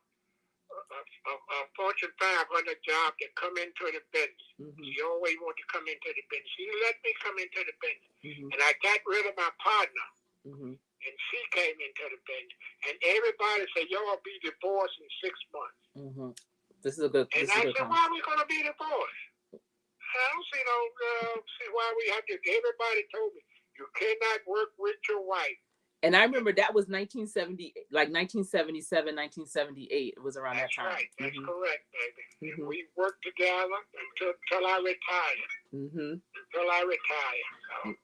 Fortune 500 job to come into the business. She always wanted to come into the business. She let me come into the business. And I got rid of my partner. And she came into the business. And everybody said, y'all be divorced in 6 months. This is a good. And I said, why are we going to be divorced? I don't see why we have to. Everybody told me you cannot work with your wife. And I remember that was 1970, like 1977, 1978. It was around that time. That's right. That's correct, baby. And we worked together until I retired. Until I retired.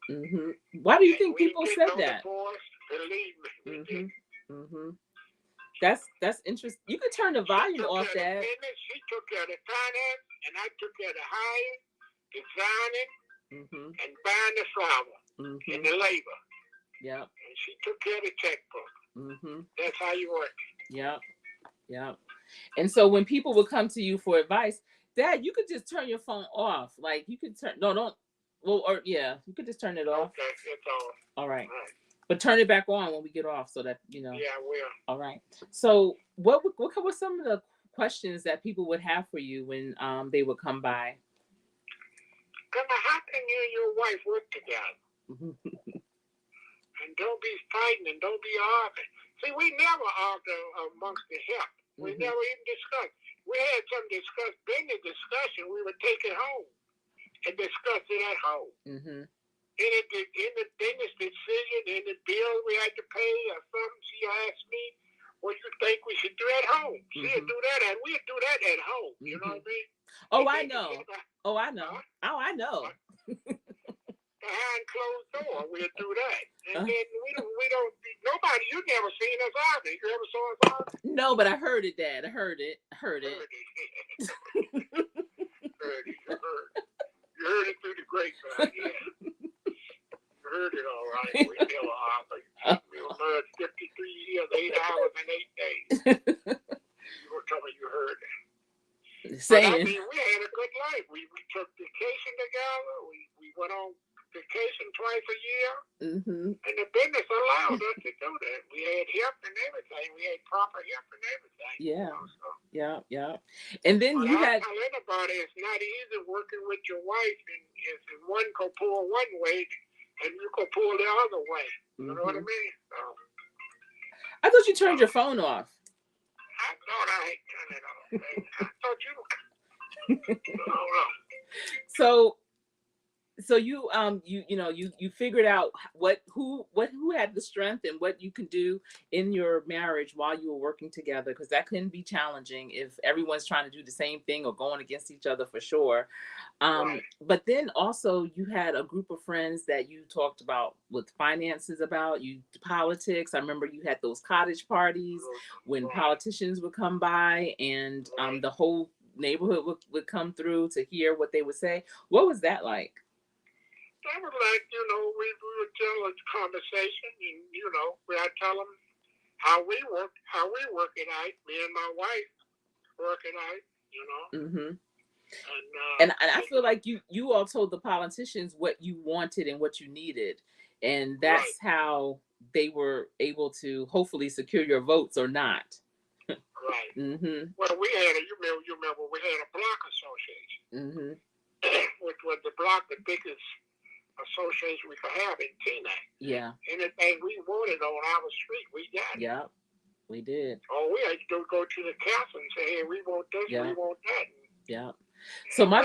So. Why do you think people said that? Divorce, believe me. That's interesting. You could turn the She volume took off, care of the Dad. business, she took care of the finance, and I took care of the hiring, designing, Mm-hmm. and buying the flour and Mm-hmm. the labor. Yep. And she took care of the checkbook. Mm-hmm. That's how you work. Yep. Yep. And so when people would come to you for advice, Dad, you could just turn your phone off. Like you could turn no, don't well or yeah, you could just turn it off. Okay, it's all. All right. Right. But turn it back on when we get off so that you know. Yeah, I will. All right. So what were some of the questions that people would have for you when they would come by? How can you and your wife work together? And don't be fighting and don't be arguing. See, we never argue amongst the help. We never even discuss. We had some business discussion. We would take it home and discuss it at home. Mm-hmm. In the business decision, in the bill we had to pay or something, she asked me, what you think we should do at home? She'd do that, and we'd do that at home. You know what I mean? Oh, I know. Oh, I know. Oh, I know. Behind closed door, we'll do that. And then we don't, nobody, you never seen us argue. You ever saw us argue? No, but I heard it, Dad. I heard it. Heard it. You heard it through the grapevine, yeah. You heard it all right. We never argued. We were married 53 years, 8 hours, and 8 days. You were telling me you heard it. Saying. But I mean, we had a good life. We took vacation together. We went on vacation twice a year. And the business allowed us to do that. We had help and everything. We had proper help and everything. Yeah. You know, so. Yeah. And then you had. I tell anybody it's not easy working with your wife, and if one can pull one way and you can pull the other way. You know what I mean? So, I thought you turned your phone off. I thought I had turned it off. I thought you. So you you figured out who had the strength and what you can do in your marriage while you were working together, because that can be challenging if everyone's trying to do the same thing or going against each other for sure. Right. But then also you had a group of friends that you talked about with finances, about politics. I remember you had those cottage parties when politicians would come by, and the whole neighborhood would come through to hear what they would say. What was that like? That was like, we would tell a conversation, and, I'd tell them how we work it out, me and my wife work it out, And I feel like you all told the politicians what you wanted and what you needed, and that's how they were able to hopefully secure your votes or not. Right. Well, we had you remember we had a block association, which was the biggest association we could have in Teaneck. Yeah. Anything we wanted on our street, we got it. Yeah, we did. Oh, we had to go to the council and say, hey, we want this, we want that. Yeah. So my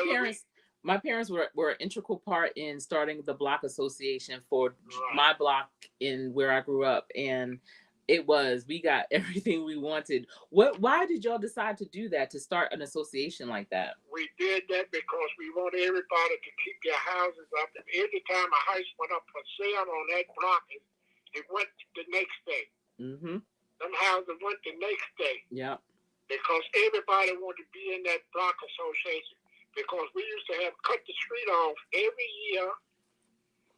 parents were an integral part in starting the block association for my block in where I grew up, and we got everything we wanted. Why did y'all decide to do that, to start an association like that? We did that because we wanted everybody to keep their houses up, and every time a house went up for sale on that block, it went the next day. Them houses went the next day. Yeah. Because everybody wanted to be in that block association, because we used to have cut the street off every year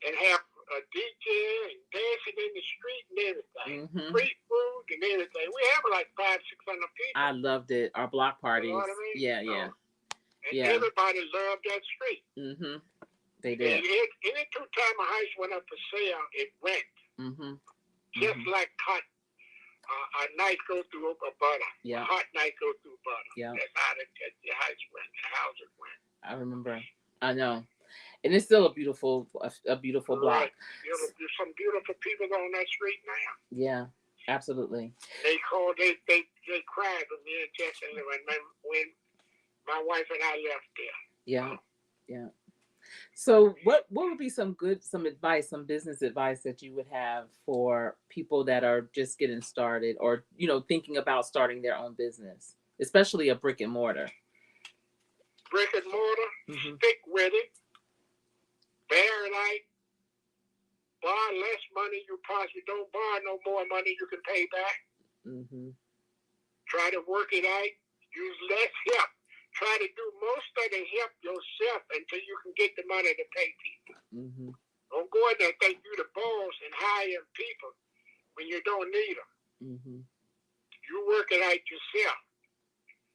and have a DJ and dancing in the street and everything. Free food and everything. We have like 500-600 people. I loved it. Our block parties. You know what I mean? Yeah. And everybody loved that street. They did. And any time a house went up for sale, it went. Just like cotton. A knife goes through a butter. Yeah. A hot knife goes through butter. Yeah. That's how the house went. The houses went. I remember. I know. And it's still a beautiful block. There's some beautiful people on that street now. Yeah, absolutely. They cried with me and Jesse when my wife and I left there. Yeah. So what would be some advice, some business advice that you would have for people that are just getting started, or thinking about starting their own business, especially a brick and mortar? Brick and mortar, stick with it. Bear it out. Borrow less money. You possibly don't borrow no more money you can pay back. Try to work it out. Use less help. Try to do most of the help yourself until you can get the money to pay people. Mm-hmm. Don't go in there and think you the boss and hire people when you don't need them. Mm-hmm. You work it out yourself.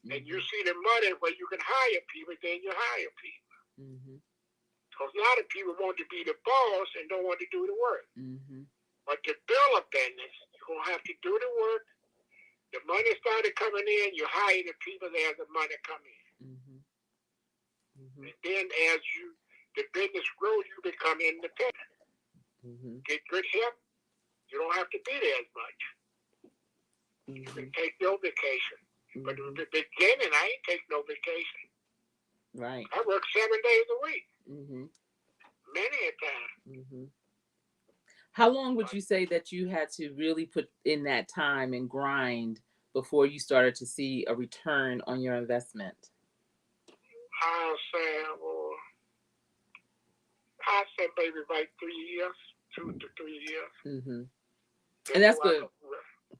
Mm-hmm. And you see the money where you can hire people, then you hire people. Mm-hmm. Because a lot of people want to be the boss and don't want to do the work. Mm-hmm. But to build a business, you're going to have to do the work. The money started coming in, you hire the people there, the money come in. Mm-hmm. Mm-hmm. And then as the business grows, you become independent. Mm-hmm. Get good help, you don't have to be there as much. Mm-hmm. You can take your vacation. Mm-hmm. But in the beginning, I ain't take no vacation. Right. I work 7 days a week. Mm-hmm. Many a time. Mm-hmm. How long would you say that you had to really put in that time and grind before you started to see a return on your investment? I'll say maybe like 3 years, 2 to 3 years. Mm-hmm. And that's good. Right.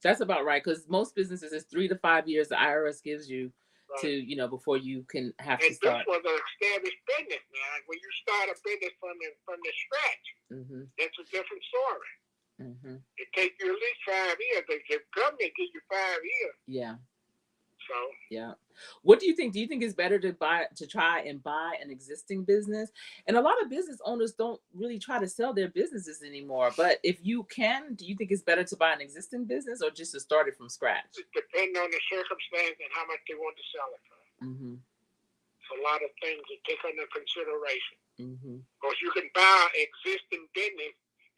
That's about right, because most businesses is 3 to 5 years the IRS gives you to, before you can have to start. And this was an established business now. When you start a business from the scratch, mm-hmm. that's a different story. Mm-hmm. It takes you at least 5 years. The government gives you 5 years. Yeah. So. Yeah. What do you think? Do you think it's better to try and buy an existing business? And a lot of business owners don't really try to sell their businesses anymore. But if you can, do you think it's better to buy an existing business or just to start it from scratch? It depends on the circumstance and how much they want to sell it for. Mm-hmm. It's a lot of things to take under consideration. Mm-hmm. Because you can buy existing business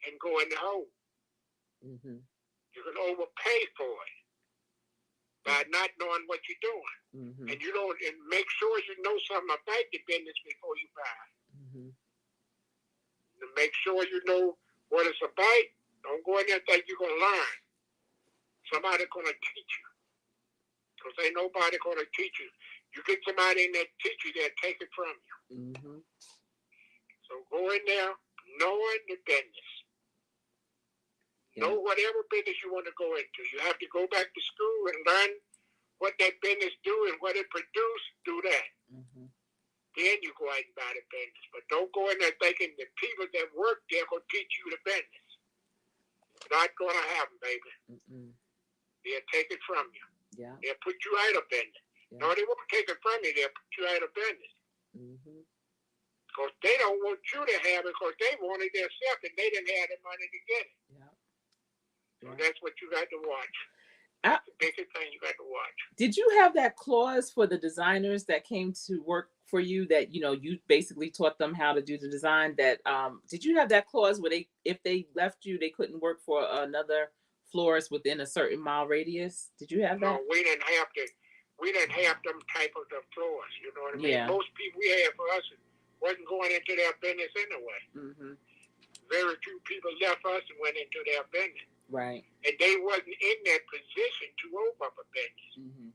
and go in the hole. Mm-hmm. You can overpay for it by not knowing what you're doing. Mm-hmm. And and make sure you know something about the business before you buy. Mm-hmm. To make sure you know what it's about. Don't go in there and think you're going to learn. Somebody's going to teach you. Because ain't nobody going to teach you. You get somebody in there to teach you, they'll take it from you. Mm-hmm. So go in there knowing the business. Yeah. Know whatever business you want to go into. You have to go back to school and learn what that business do and what it produce. Do that. Mm-hmm. Then you go out and buy the business. But don't go in there thinking the people that work there will teach you the business. Not going to happen, baby. Mm-mm. They'll take it from you. Yeah. They'll put you out of business. Yeah. No, they won't take it from you. They'll put you out of business. Mm-hmm. Because they don't want you to have it because they wanted their stuff and they didn't have the money to get it. Yeah. So that's what you got to watch. That's the biggest thing you got to watch. Did you have that clause for the designers that came to work for you that, you basically taught them how to do the design that, did you have that clause where if they left you, they couldn't work for another florist within a certain mile radius? Did you have that? No, we didn't have them type of the florists, you know what I mean? Yeah. Most people we had for us wasn't going into their business anyway. Mm-hmm. Very few people left us and went into their business. Right. And they wasn't in that position to open up a business.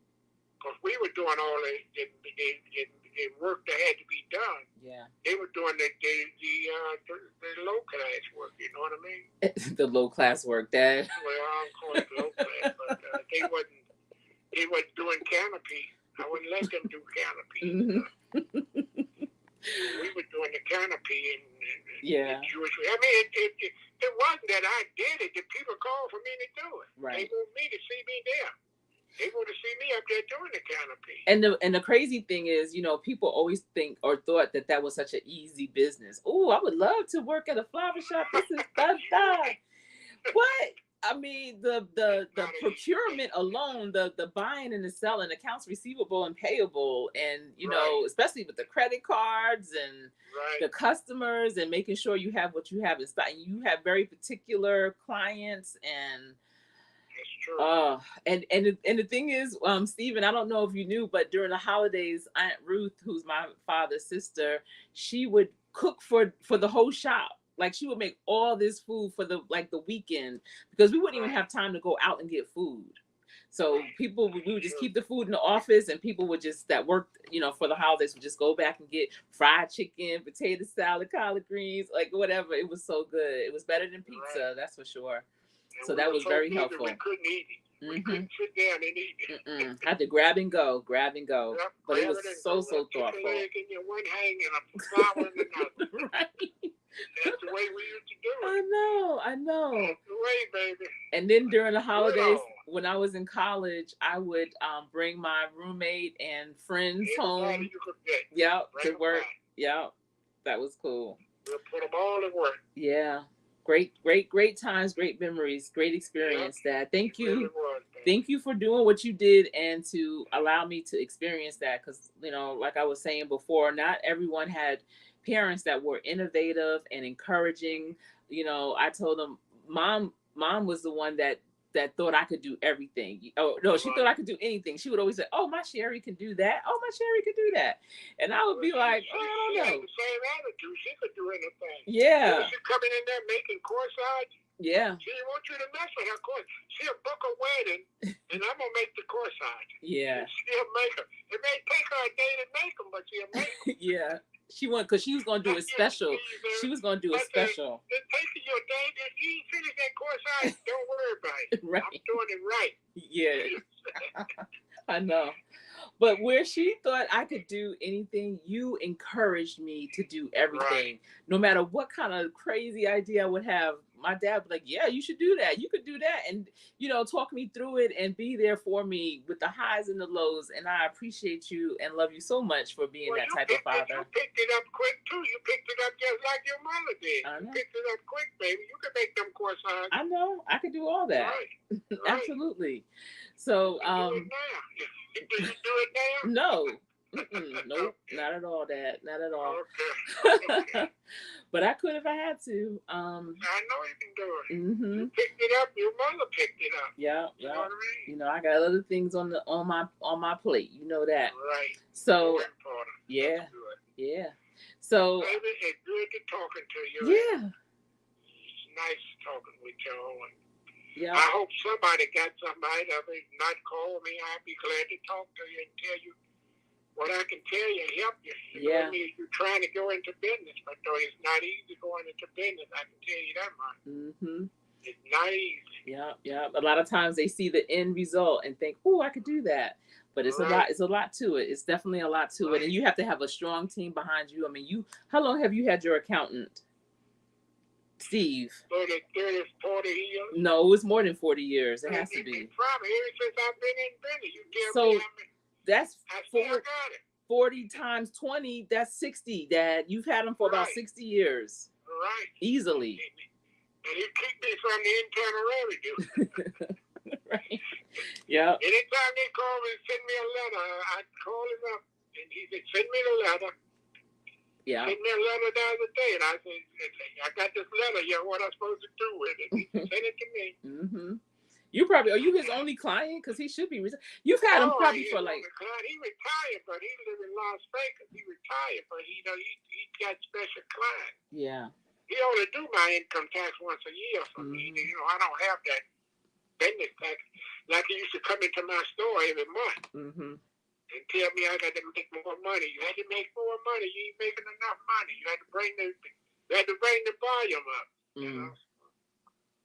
Because we were doing all the work that had to be done. Yeah. They were doing the low class work, you know what I mean? The low class work, Dad. Well, I don't call it low class, but they wasn't doing canopy. I wouldn't let them do canopy. We were doing the canopy and yeah. Jewish. I mean, it wasn't that I did it. The people called for me to do it. Right. They want me to see me there. They want to see me up there doing the canopy. And the crazy thing is, people always think or thought that was such an easy business. Oh, I would love to work at a flower shop. This is What? I mean, the procurement alone, the buying and the selling, accounts receivable and payable, and right. especially with the credit cards and right. the customers and making sure you have what you have in stock. You have very particular clients and. That's true. And the thing is, Stephen, I don't know if you knew, but during the holidays, Aunt Ruth, who's my father's sister, she would cook for the whole shop. Like she would make all this food for the weekend because we wouldn't even have time to go out and get food. So we would just keep the food in the office, and people would just that worked, for the holidays would just go back and get fried chicken, potato salad, collard greens, like whatever. It was so good. It was better than pizza, that's for sure. So that was very helpful. We couldn't eat it. We Mm-hmm. couldn't sit down and eat. Had to grab and go, grab and go. Yep, But it grab was it and so, go. With so a chicken thoughtful. leg in your one hand and a flower in another. Right. That's the way we used to do it. I know. That's the way, baby. And then during the Good holidays, on. when I was in college, I would bring my roommate and friends Everybody home. you could get. Yep, Bring to them work. back. Yep, that was cool. We'll put them all to work. Yeah, great times, great memories, great Yep. experience. Dad, It thank really you. was, baby. Thank you for doing what you did and to allow me to experience that. Because, like I was saying before, not everyone had parents that were innovative and encouraging. I told them, mom was the one that thought I could do everything. Oh no, she thought Right. I could do anything. She would always say, "Oh, my Sherry can do that. Oh, my Sherry could do that," and I would Well, be like, she "Oh, I had don't know." the same attitude. She could do anything. Yeah, She coming in there making corsage. yeah, She didn't want you to mess with her course. She'll book a wedding, and I'm gonna make the corsage. yeah, And she'll make them. It may take her a day to make them, but she'll make them. yeah. She went because she was gonna do it special. She was gonna do it special. It's taking your day. If you ain't finish that corsage, don't worry about it. Right. I'm doing it right. Yeah, I know. But where she thought I could do anything, you encouraged me to do everything. Right. No matter what kind of crazy idea I would have, my dad would be like, "Yeah, you should do that. You could do that." And, talk me through it and be there for me with the highs and the lows. And I appreciate you and love you so much for being Well, that type of father. you picked it up quick, too. You picked it up just like your mother did. I know. You picked it up quick, baby. You can make them corsages. I know. I could do all that. Right. Absolutely. So, do it now. Do you do it now? No. Nope, not at all, Dad. Not at all. Okay. But I could if I had to. I know you can do it. Mm-hmm. You picked it up. Your mother picked it up. Yeah, You know yeah. what I mean? I got other things on my plate. You know that. Right. So More important. yeah, That's good. yeah. So Baby, it's good to talking to you. yeah, It's nice talking with you. And yeah. I hope somebody got somebody that will not call me. I'd be glad to talk to you and tell you what I can tell you and help you. Yeah. You're trying to go into business, but though it's not easy going into business, I can tell you that much. Mm-hmm. It's not easy. Yeah, yeah. A lot of times they see the end result and think, "Oh, I could do that." But it's Right. a lot. It's a lot to it. It's definitely a lot to it, and you have to have a strong team behind you. I mean, How long have you had your accountant, Steve? 30, 40 years. No, it was more than 40 years. It has to be. Probably ever since I've been in business. You tell So me how many. that's I still got it. 40 times 20. That's 60. Dad, you've had them for about Right. 60 years, Right. easily. And you keep me from the internal revenue. Right. Yeah. Anytime they call me and send me a letter, I call him up and he said, "Send me the letter." Yeah. Send me a letter the other day, and I said, "I got this letter here. What am I supposed to do with it?" He said, "Send it to me." Mm-hmm. Are you his only client? Because he should be. You've had him probably for like. He retired, but he live in Las Vegas. He retired, but he got special clients. Yeah. He only do my income tax once a year for me. I don't have that business tax like he used to come into my store every month. Mm-hmm. And tell me I got to make more money. You had to make more money. You ain't making enough money. You had to bring the volume up. You know?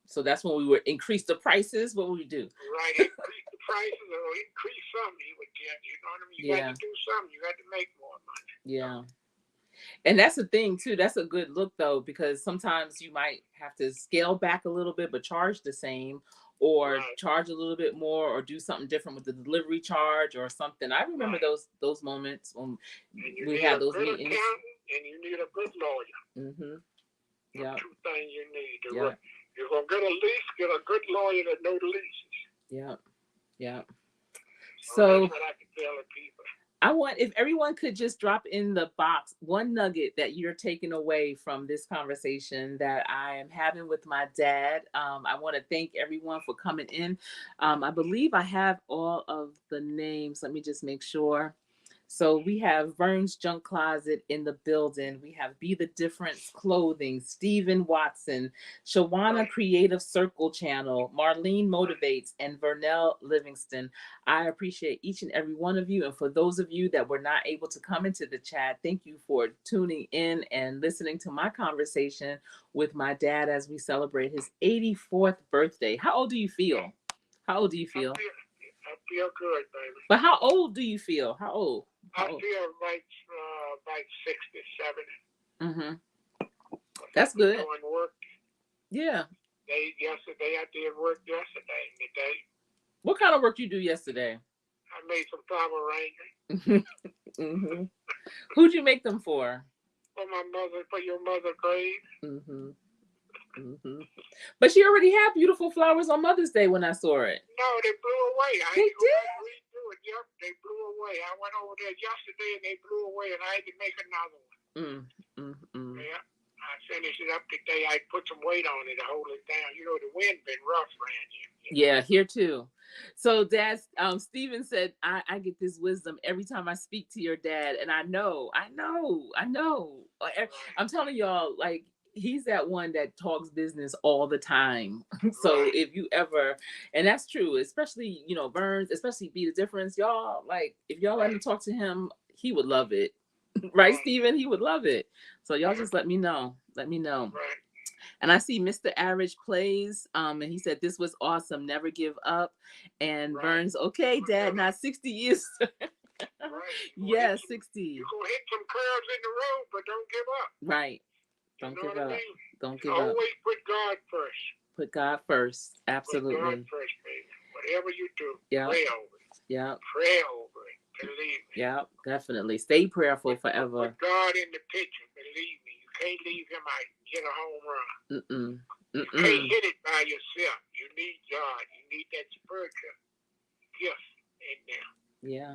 So that's when we would increase the prices. What would we do? Right, increase the prices or increase something. He would tell you. You know what I mean? You got to do something. You got to make more money. Yeah. And that's the thing too. That's a good look though, because sometimes you might have to scale back a little bit, but charge the same, or charge a little bit more, or do something different with the delivery charge or something. I remember those moments when we had those meetings. And you need a good lawyer. Mm-hmm. Yeah. Two things you need. You're gonna get a lease. Get a good lawyer that knows the leases. Yeah. Yeah. So that's what I can tell the people. I want, if everyone could just drop in the box one nugget that you're taking away from this conversation that I am having with my dad. I want to thank everyone for coming in. I believe I have all of the names. Let me just make sure. So we have Vern's Junk Closet in the building. We have Be the Difference Clothing, Stephen Watson, Shawana Creative Circle Channel, Marlene Motivates, and Vernell Livingston. I appreciate each and every one of you. And for those of you that were not able to come into the chat, thank you for tuning in and listening to my conversation with my dad as we celebrate his 84th birthday. How old do you feel? How old do you I feel? feel, I feel good, baby. But how old do you feel? How old? I How old? feel like 60, 70. Mm-hmm. I've That's been good. doing work. Yeah. Yesterday I did work yesterday. Today What kind of work you do yesterday? I made some flower arrangements Mm-hmm. Who'd you make them for? for your mother grave. Mm-hmm. Mm-hmm. But she already had beautiful flowers on Mother's Day when I saw it. No, they blew away. I They had to go back did? and redo it. Yep, they blew away. I went over there yesterday and they blew away, and I had to make another one. Mm-hmm. Yeah, I finished it up today. I put some weight on it to hold it down. You know, the wind been rough around here. Yeah, here too. So dad, Stephen said, I get this wisdom every time I speak to your dad. And I know. Right, I'm telling y'all, like, he's that one that talks business all the time. So right, if you ever, and that's true, especially, Burns, especially Be the Difference, y'all, like, if y'all let right, me talk to him, he would love it. Right, right. Stephen? He would love it. So y'all Yeah, just let me know. Let me know. right, And I see Mr. Average plays, and he said this was awesome. Never give up. And right. Burns, okay, Dad, not 60 years. Right. Yeah, You 60. gonna hit some curves in the road, but don't give up. Right. You Don't know give what I up. mean? Don't You give up. always put God first. Put God first. Put God Absolutely. first, baby. Whatever you do, Yeah. pray over it. Yeah. Pray over it. Believe me. Yeah. Definitely. Stay prayerful Put forever. God in the picture. Believe me. You can't leave him out and get a home run. Mm-mm. You can't Mm-mm. hit it by yourself. You need God. You need that spiritual gift in there Yeah.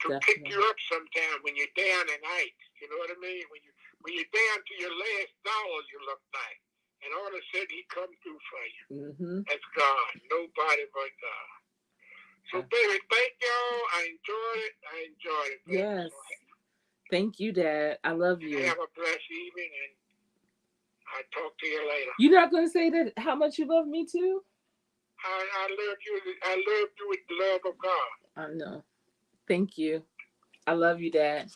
to pick Definitely. you up sometime when you're down and out. You know what I mean? When you're down to your last dollar, you look back, and all of a sudden he come through for you. Mm-hmm. That's God. Nobody but God. So, baby, thank y'all. I enjoyed it. Baby. Yes. So, Thank you, Dad. I love you. have a blessed evening, and I'll talk to you later. You're not going to say that how much you love me too? I love you. I love you with the love of God. I know. Thank you. I love you, Dad.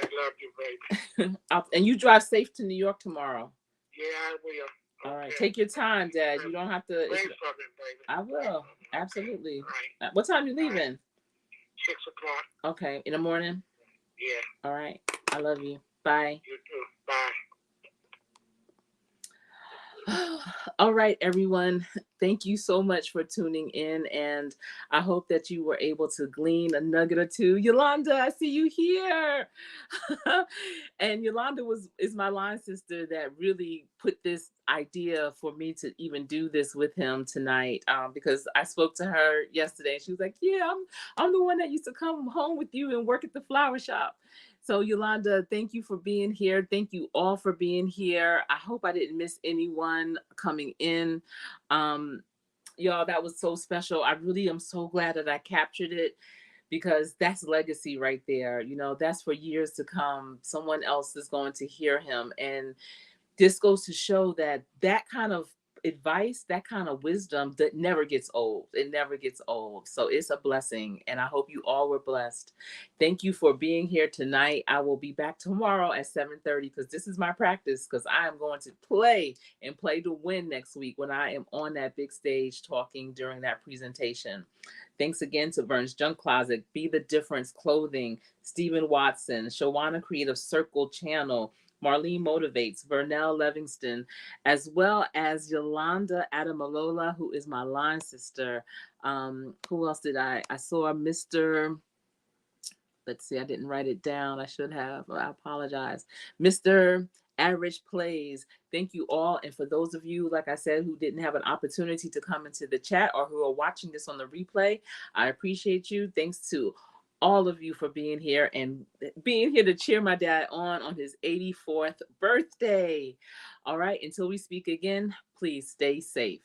I love you, baby. And you drive safe to New York tomorrow. Yeah, I will. All right. Okay. Take your time, Dad. You don't have to. Pray for me, baby. I Pray will. for me. Okay. Absolutely. Right. What time you Right. leaving? 6 o'clock. Okay. In the morning? Yeah. All right. I love you. Bye. You too. Bye. All right, everyone. Thank you so much for tuning in. And I hope that you were able to glean a nugget or two. Yolanda, I see you here. And Yolanda is my line sister that really put this idea for me to even do this with him tonight. Because I spoke to her yesterday and she was like, yeah, I'm the one that used to come home with you and work at the flower shop. So, Yolanda, thank you for being here. Thank you all for being here. I hope I didn't miss anyone coming in. Um, y'all, that was so special. I really am so glad that I captured it because that's legacy right there. That's for years to come. Someone else is going to hear him. And this goes to show that that kind of advice, that kind of wisdom that never gets old. It never gets old. So it's a blessing. And I hope you all were blessed. Thank you for being here tonight. I will be back tomorrow at 7:30 because this is my practice because I am going to play and play to win next week when I am on that big stage talking during that presentation. Thanks again to Vern's Junk Closet, Be the Difference Clothing, Stephen Watson, Shawana Creative Circle Channel, Marlene Motivates, Vernell Livingston, as well as Yolanda Adamalola, who is my line sister. Who else did I saw Mr. Let's see, I didn't write it down. I should have. I apologize. Mr. Average Plays. Thank you all. And for those of you, like I said, who didn't have an opportunity to come into the chat or who are watching this on the replay, I appreciate you. Thanks to all of you for being here and being here to cheer my dad on his 84th birthday. All right, until we speak again, please stay safe.